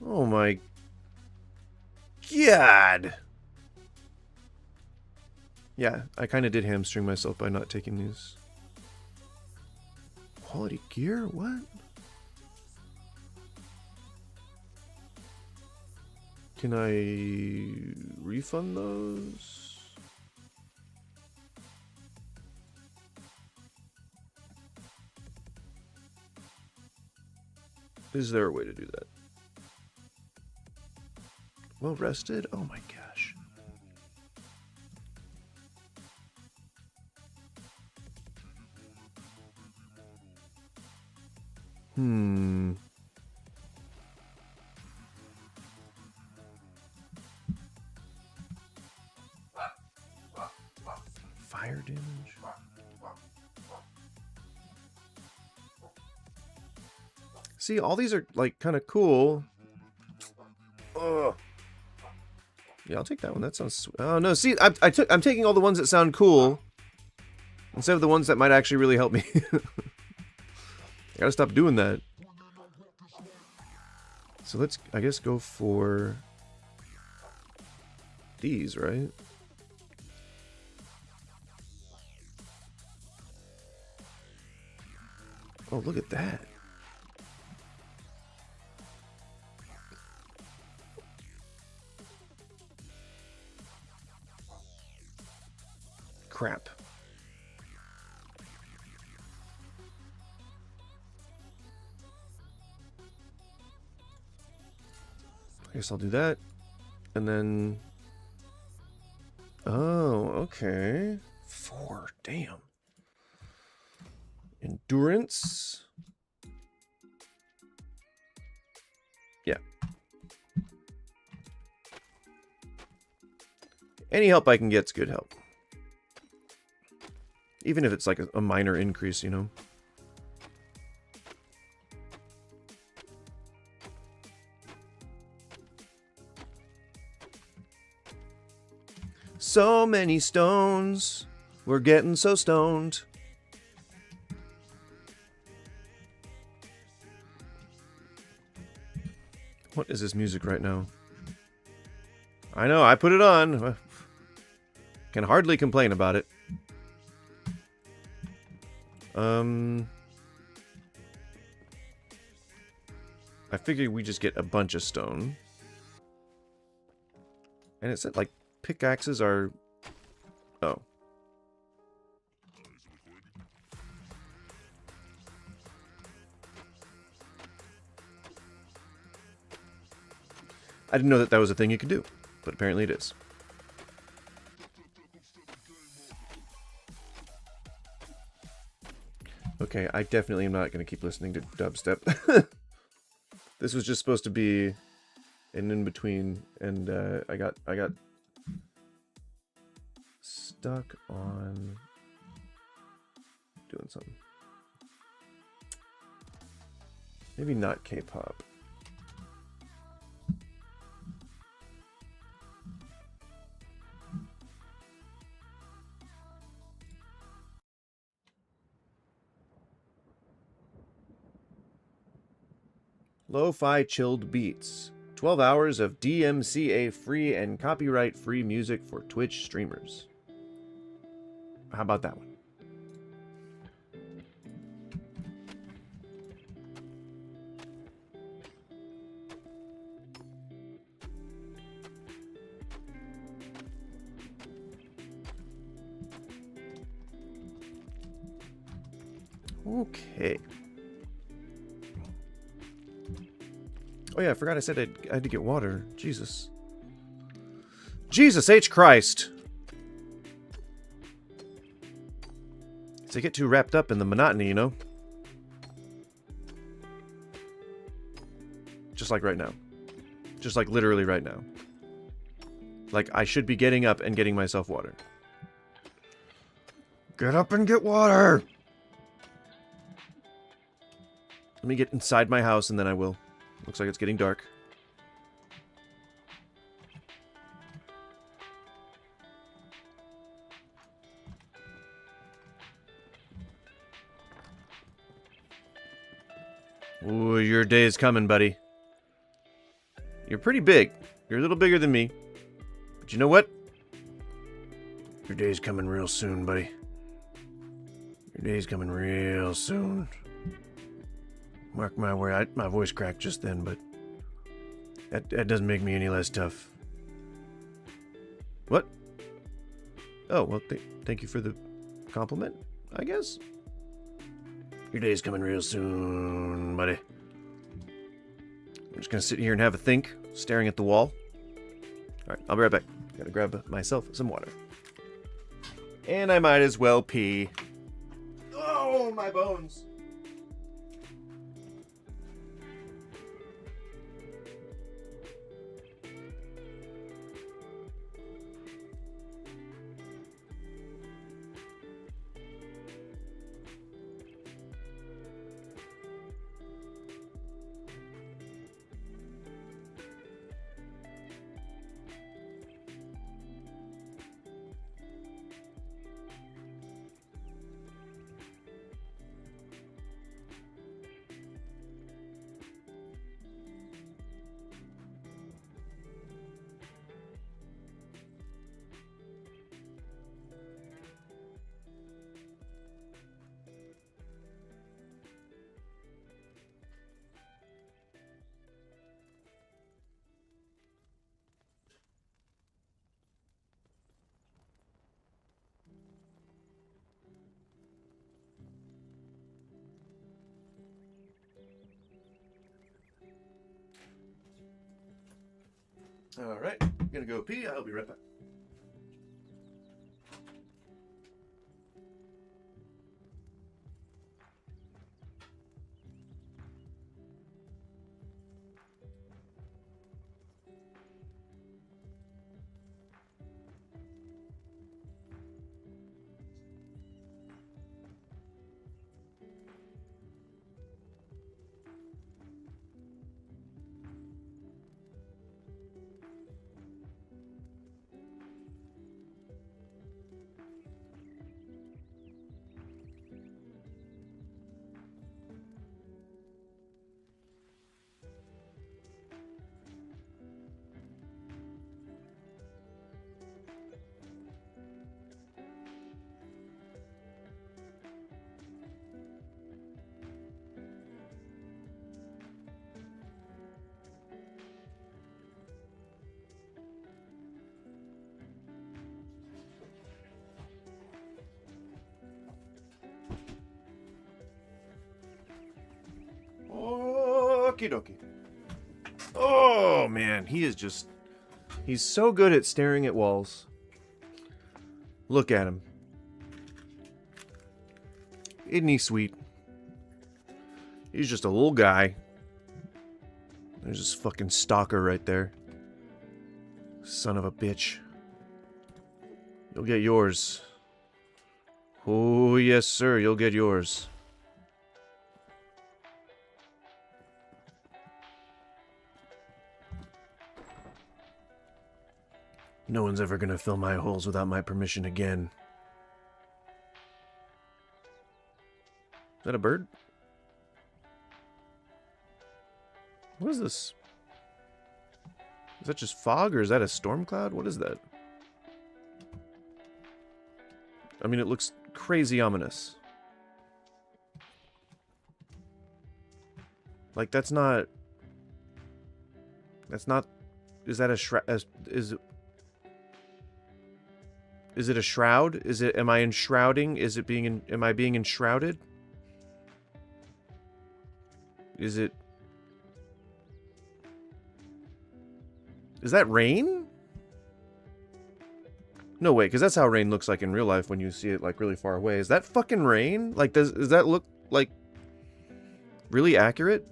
[SPEAKER 1] Oh my god. Yeah, I kind of did hamstring myself by not taking these. Quality gear? What? Can I refund those? Is there a way to do that? Well rested? Oh my gosh. Fire damage? See, all these are like kind of cool. Ugh. Yeah, I'll take that one. That sounds. Oh no! See, I'm taking all the ones that sound cool instead of the ones that might actually really help me. I gotta stop doing that. So let's, I guess, go for these, right? Oh, look at that. Crap. I guess I'll do that. And then... Oh, okay. 4, damn. Endurance. Yeah. Any help I can get's good help. Even if it's like a minor increase, you know? So many stones. We're getting so stoned. What is this music right now? I know, I put it on. Can hardly complain about it. I figured we just get a bunch of stone. And it said, like, pickaxes are... Oh. I didn't know that that was a thing you could do, but apparently it is. Okay, I definitely am not going to keep listening to dubstep. This was just supposed to be an in-between, and I got stuck on doing something. Maybe not K-pop. Lo-fi chilled beats. 12 hours of DMCA free and copyright free music for Twitch streamers. How about that one? Okay. Oh yeah, I forgot I said I had to get water. Jesus. Jesus H. Christ! I get too wrapped up in the monotony, you know? Just like right now. Just like literally right now. Like, I should be getting up and getting myself water. Get up and get water! Let me get inside my house and then I will. Looks like it's getting dark. Ooh, your day is coming, buddy. You're pretty big. You're a little bigger than me. But you know what? Your day's coming real soon, buddy. Your day's coming real soon. Mark my word, my voice cracked just then, but that doesn't make me any less tough. What? Oh, well, thank you for the compliment, I guess. Your day's coming real soon, buddy. just gonna sit here and have a think, staring at the wall. Alright, I'll be right back. Gotta grab myself some water. And I might as well pee. Oh, my bones! Alright, I'm gonna go pee. I'll be right back. Okie dokie. Oh, man. He is just... He's so good at staring at walls. Look at him. Isn't he sweet? He's just a little guy. There's this fucking stalker right there. Son of a bitch. You'll get yours. Oh, yes, sir. You'll get yours. No one's ever gonna fill my holes without my permission again. Is that a bird? What is this? Is that just fog or is that a storm cloud? What is that? I mean, it looks crazy ominous. Like, that's not... That's not... Is that a shroud? Is it a shroud? Is it... Am I enshrouding? Is it being... Am I being enshrouded? Is it... Is that rain? No way, because that's how rain looks like in real life when you see it, like, really far away. Is that fucking rain? Like, does that look, like, really accurate?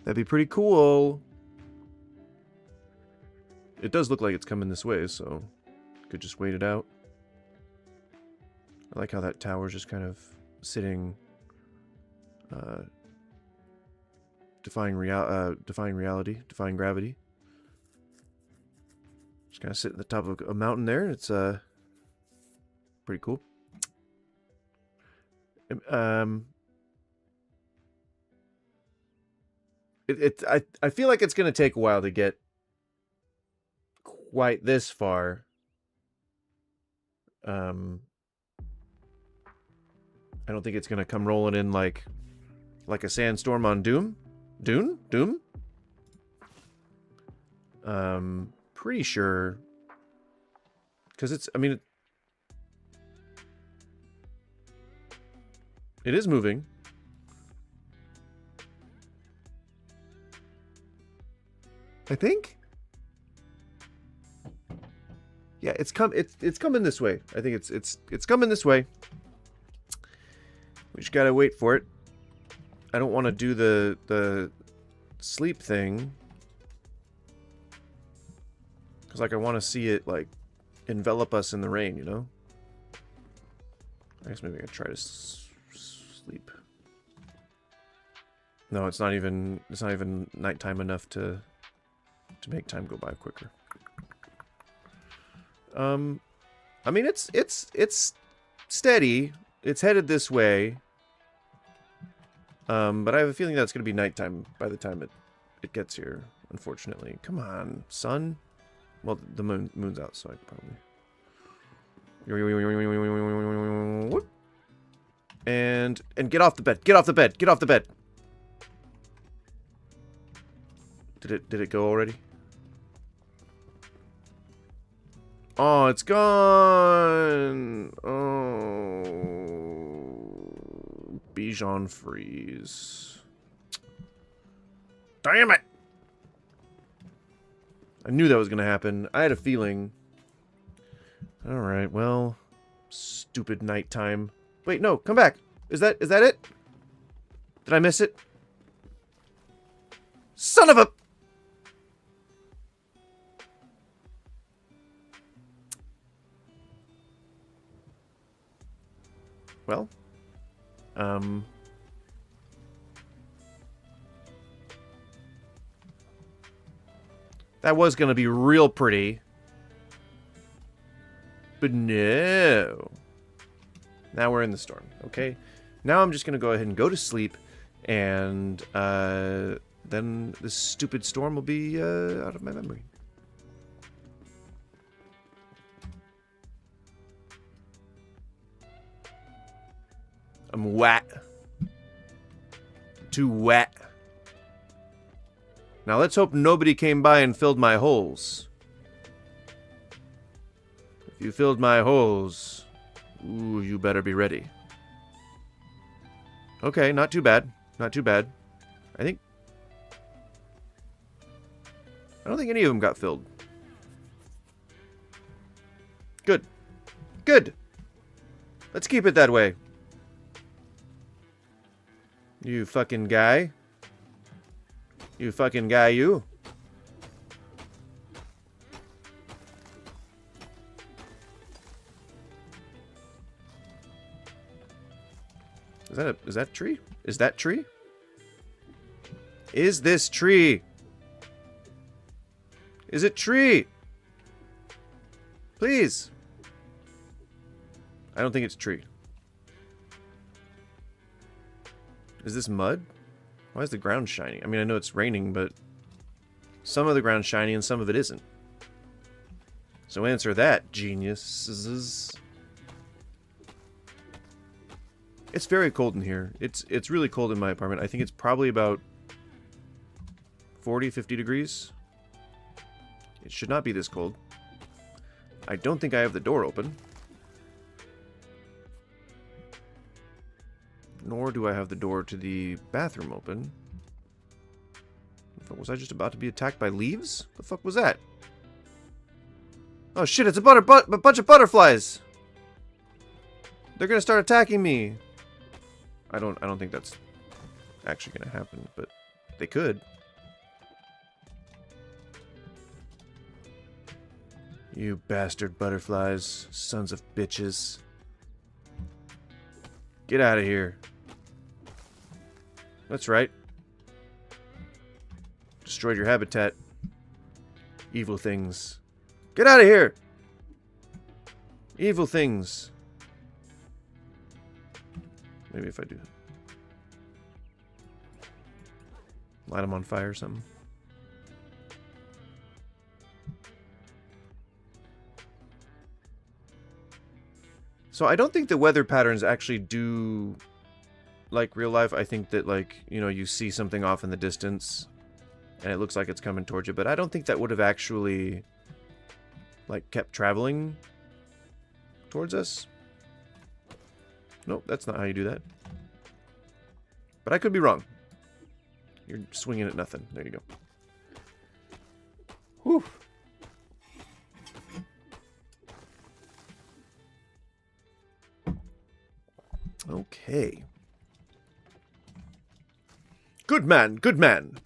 [SPEAKER 1] That'd be pretty cool. It does look like it's coming this way, so could just wait it out. I like how that tower's just kind of sitting, defying reality, defying gravity. Just kind of sit at the top of a mountain there. It's pretty cool. I feel like it's gonna take a while to get quite this far. I don't think it's gonna come rolling in like a sandstorm on Doom. Doom? Pretty sure. Because it's, I mean, it is moving. I think. Yeah, it's coming this way. I think it's coming this way. We just gotta wait for it. I don't want to do the sleep thing, because like I want to see it like envelop us in the rain, you know. I guess maybe I try to sleep. No, it's not even nighttime enough to make time go by quicker. I mean it's steady. It's headed this way. But I have a feeling that it's gonna be nighttime by the time it gets here, unfortunately. Come on, sun. Well, the moon's out, so I probably. And get off the bed. Get off the bed. Get off the bed. Did it go already? Oh, it's gone. Oh, Bichon freeze. Damn it! I knew that was gonna happen. I had a feeling. All right, well, stupid nighttime. Wait, no, come back. Is that it? Did I miss it? Son of a... Well, that was gonna be real pretty. But no. Now we're in the storm, okay? Now I'm just gonna go ahead and go to sleep, and then this stupid storm will be out of my memory. I'm wet. Too wet. Now let's hope nobody came by and filled my holes. If you filled my holes, ooh, you better be ready. Okay, not too bad. Not too bad. I don't think any of them got filled. Good. Good. Let's keep it that way. You fucking guy. You fucking guy, you. Is that tree? Is that tree? Is this tree? Is it tree? Please. I don't think it's tree. Is this mud? Why is the ground shiny? I mean, I know it's raining, but some of the ground's shiny and some of it isn't. So answer that, geniuses. It's very cold in here. It's really cold in my apartment. I think it's probably about 40, 50 degrees. It should not be this cold. I don't think I have the door open. Nor do I have the door to the bathroom open. Was I just about to be attacked by leaves? The fuck was that? Oh shit, it's a bunch of butterflies! They're gonna start attacking me! I don't think that's actually gonna happen, but they could. You bastard butterflies, sons of bitches. Get out of here. That's right. Destroyed your habitat. Evil things. Get out of here! Evil things. Maybe if I do. Light them on fire or something. So I don't think the weather patterns actually do like real life. I think that, like, you know, you see something off in the distance and it looks like it's coming towards you, but I don't think that would have actually like kept traveling towards us. Nope, that's not how you do that. But I could be wrong. You're swinging at nothing. There you go. Whew. Okay. Good man, good man.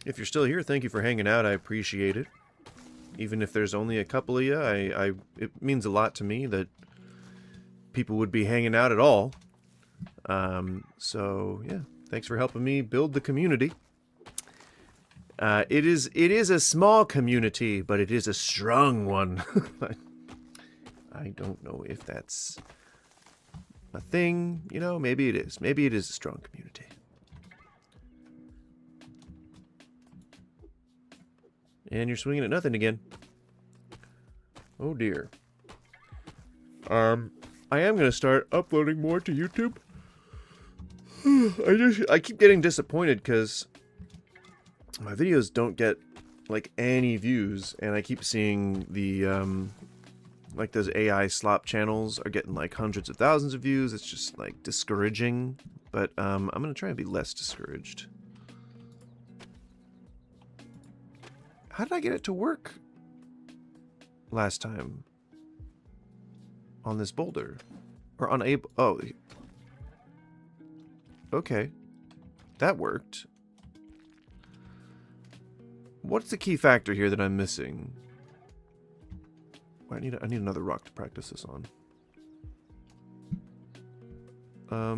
[SPEAKER 1] If you're still here, thank you for hanging out. I appreciate it. Even if there's only a couple of you, it means a lot to me that people would be hanging out at all. So yeah, thanks for helping me build the community. It is a small community, but it is a strong one. I don't know if that's a thing, you know, maybe it is. Maybe it is a strong community. And you're swinging at nothing again. Oh dear. I am going to start uploading more to YouTube. I keep getting disappointed because my videos don't get like any views, and I keep seeing the like those AI slop channels are getting like hundreds of thousands of views. It's just like discouraging, but I'm going to try and be less discouraged. How did I get it to work last time on this boulder? Or on a... Oh. Okay. That worked. What's the key factor here that I'm missing? I need another rock to practice this on. I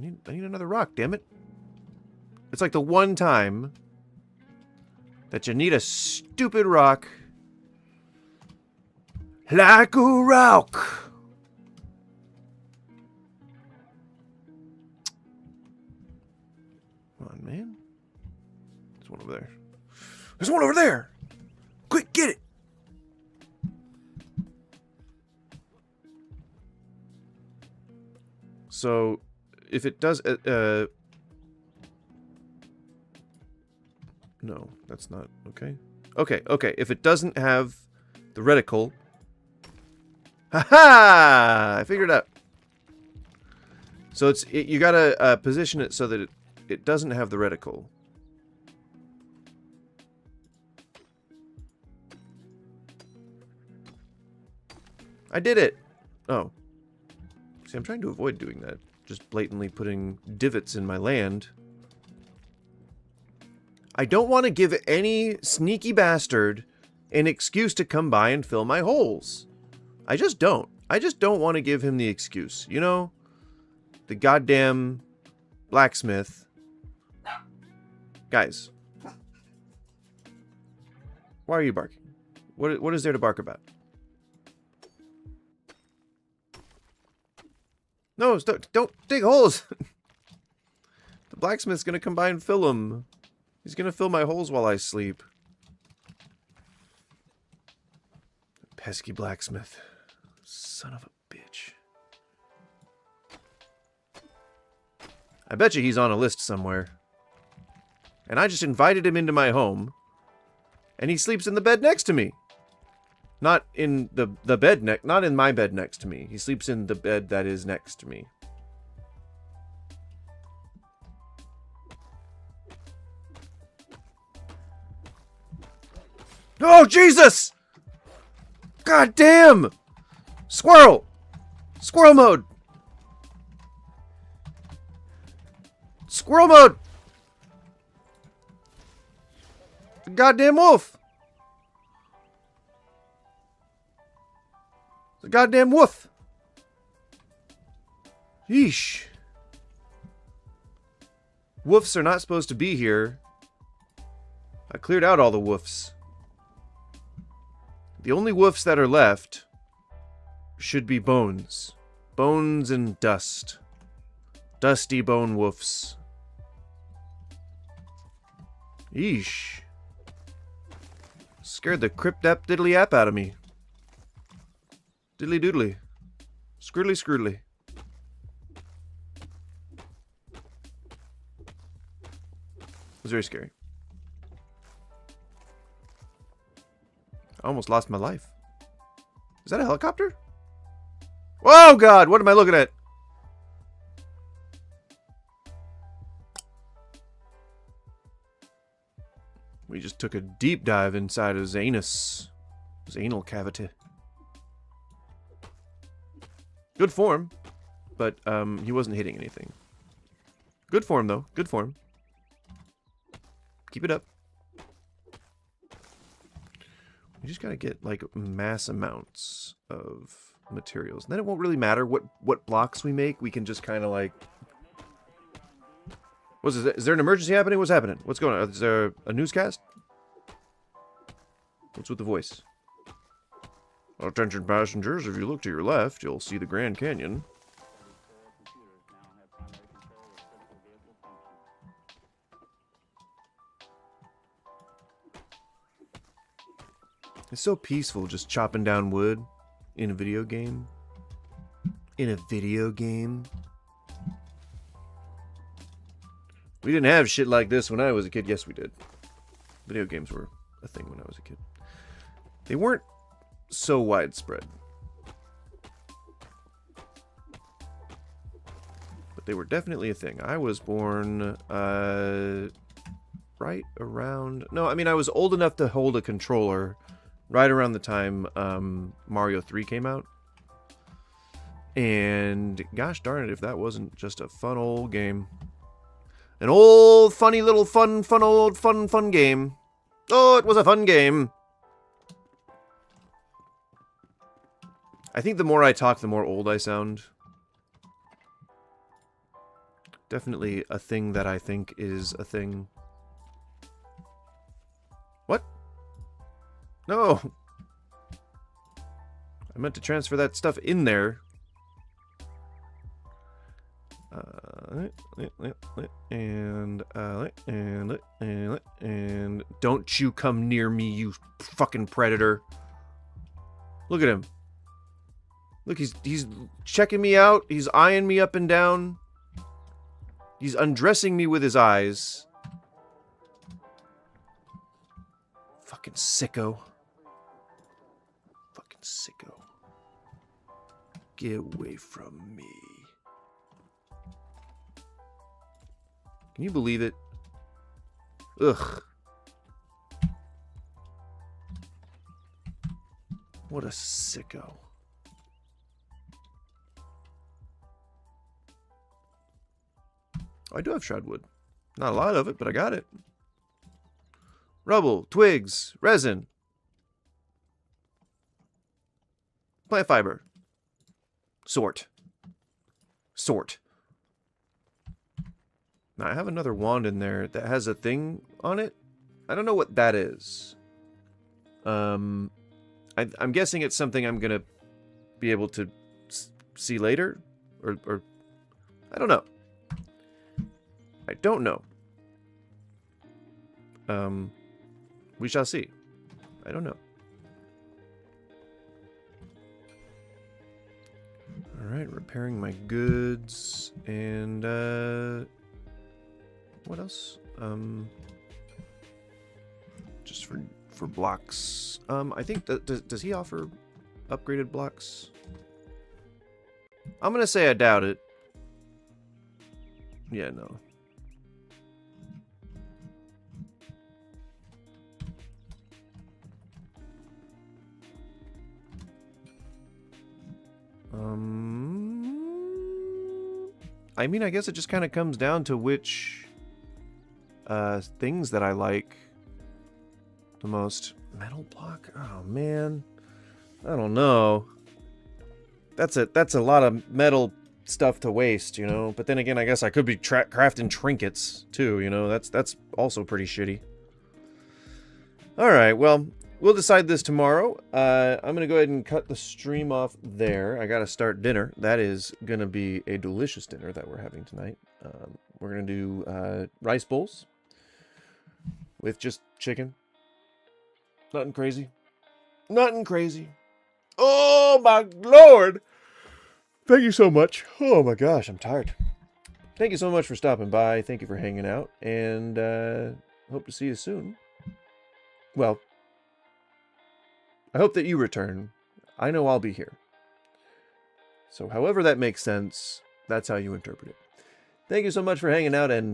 [SPEAKER 1] need another rock, damn it. It's like the one time that you need a stupid rock. Like a rock. Come on, man. There's one over there. There's one over there! Quick, get it! So, if it does... no, that's not... Okay. Okay. If it doesn't have the reticle... Ha-ha! I figured it out. So you gotta position it so that it doesn't have the reticle. I did it! Oh. See, I'm trying to avoid doing that. Just blatantly putting divots in my land. I don't want to give any sneaky bastard an excuse to come by and fill my holes. I just don't. I just don't want to give him the excuse. You know? The goddamn blacksmith. Guys. Why are you barking? What is there to bark about? No, don't dig holes. The blacksmith's gonna come by and fill them. He's gonna fill my holes while I sleep. Pesky blacksmith. Son of a bitch. I bet you he's on a list somewhere. And I just invited him into my home. And he sleeps in the bed next to me. Not in the bed not in my bed next to me. He sleeps in the bed that is next to me. Oh, Jesus! God damn! Squirrel! Squirrel mode! Squirrel mode! The goddamn wolf! The goddamn wolf! Yeesh. Wolves are not supposed to be here. I cleared out all the wolves. The only wolves that are left should be bones. Bones and dust. Dusty bone wolves. Yeesh. Scared the crip-dap diddly-ap out of me. Diddly doodly. Scriddly scroodly. It was very scary. I almost lost my life. Is that a helicopter? Oh, God. What am I looking at? We just took a deep dive inside his anus. His anal cavity. Good form. But he wasn't hitting anything. Good form, though. Good form. Keep it up. We just gotta get, like, mass amounts of materials. And then it won't really matter what blocks we make. We can just kind of, like... Is there an emergency happening? What's happening? What's going on? Is there a newscast? What's with the voice? Attention passengers, if you look to your left, you'll see the Grand Canyon. It's so peaceful just chopping down wood in a video game. In a video game. We didn't have shit like this when I was a kid. Yes, we did. Video games were a thing when I was a kid. They weren't so widespread. But they were definitely a thing. I was born, right around... No, I mean, I was old enough to hold a controller right around the time Mario 3 came out. And gosh darn it if that wasn't just a fun old game. An old, funny little fun game. Oh, it was a fun game. I think the more I talk, the more old I sound. Definitely a thing that I think is a thing. What? No. I meant to transfer that stuff in there. And don't you come near me, you fucking predator. Look at him. Look, he's checking me out. He's eyeing me up and down. He's undressing me with his eyes. Fucking sicko. Fucking sicko. Get away from me. Can you believe it? Ugh. What a sicko. Oh, I do have shroudwood. Not a lot of it, but I got it. Rubble, twigs, resin. Plant fiber. Sort. Now, I have another wand in there that has a thing on it. I don't know what that is. I'm guessing it's something I'm going to be able to see later. Or I don't know. I don't know. We shall see. I don't know. Alright, repairing my goods. And, what else? Just for blocks. I think does he offer upgraded blocks? I'm gonna say I doubt it. Yeah, no. I mean, I guess it just kind of comes down to which things that I like the most. Metal block? Oh man, I don't know. That's a lot of metal stuff to waste, you know. But then again, I guess I could be crafting trinkets too, you know. That's also pretty shitty. All right, well, we'll decide this tomorrow. I'm gonna go ahead and cut the stream off there. I gotta start dinner. That is gonna be a delicious dinner that we're having tonight. We're gonna do rice bowls with just chicken. Nothing crazy. Nothing crazy. Oh my lord! Thank you so much. Oh my gosh, I'm tired. Thank you so much for stopping by. Thank you for hanging out, and hope to see you soon. Well, I hope that you return. I know I'll be here. So however that makes sense, that's how you interpret it. Thank you so much for hanging out, and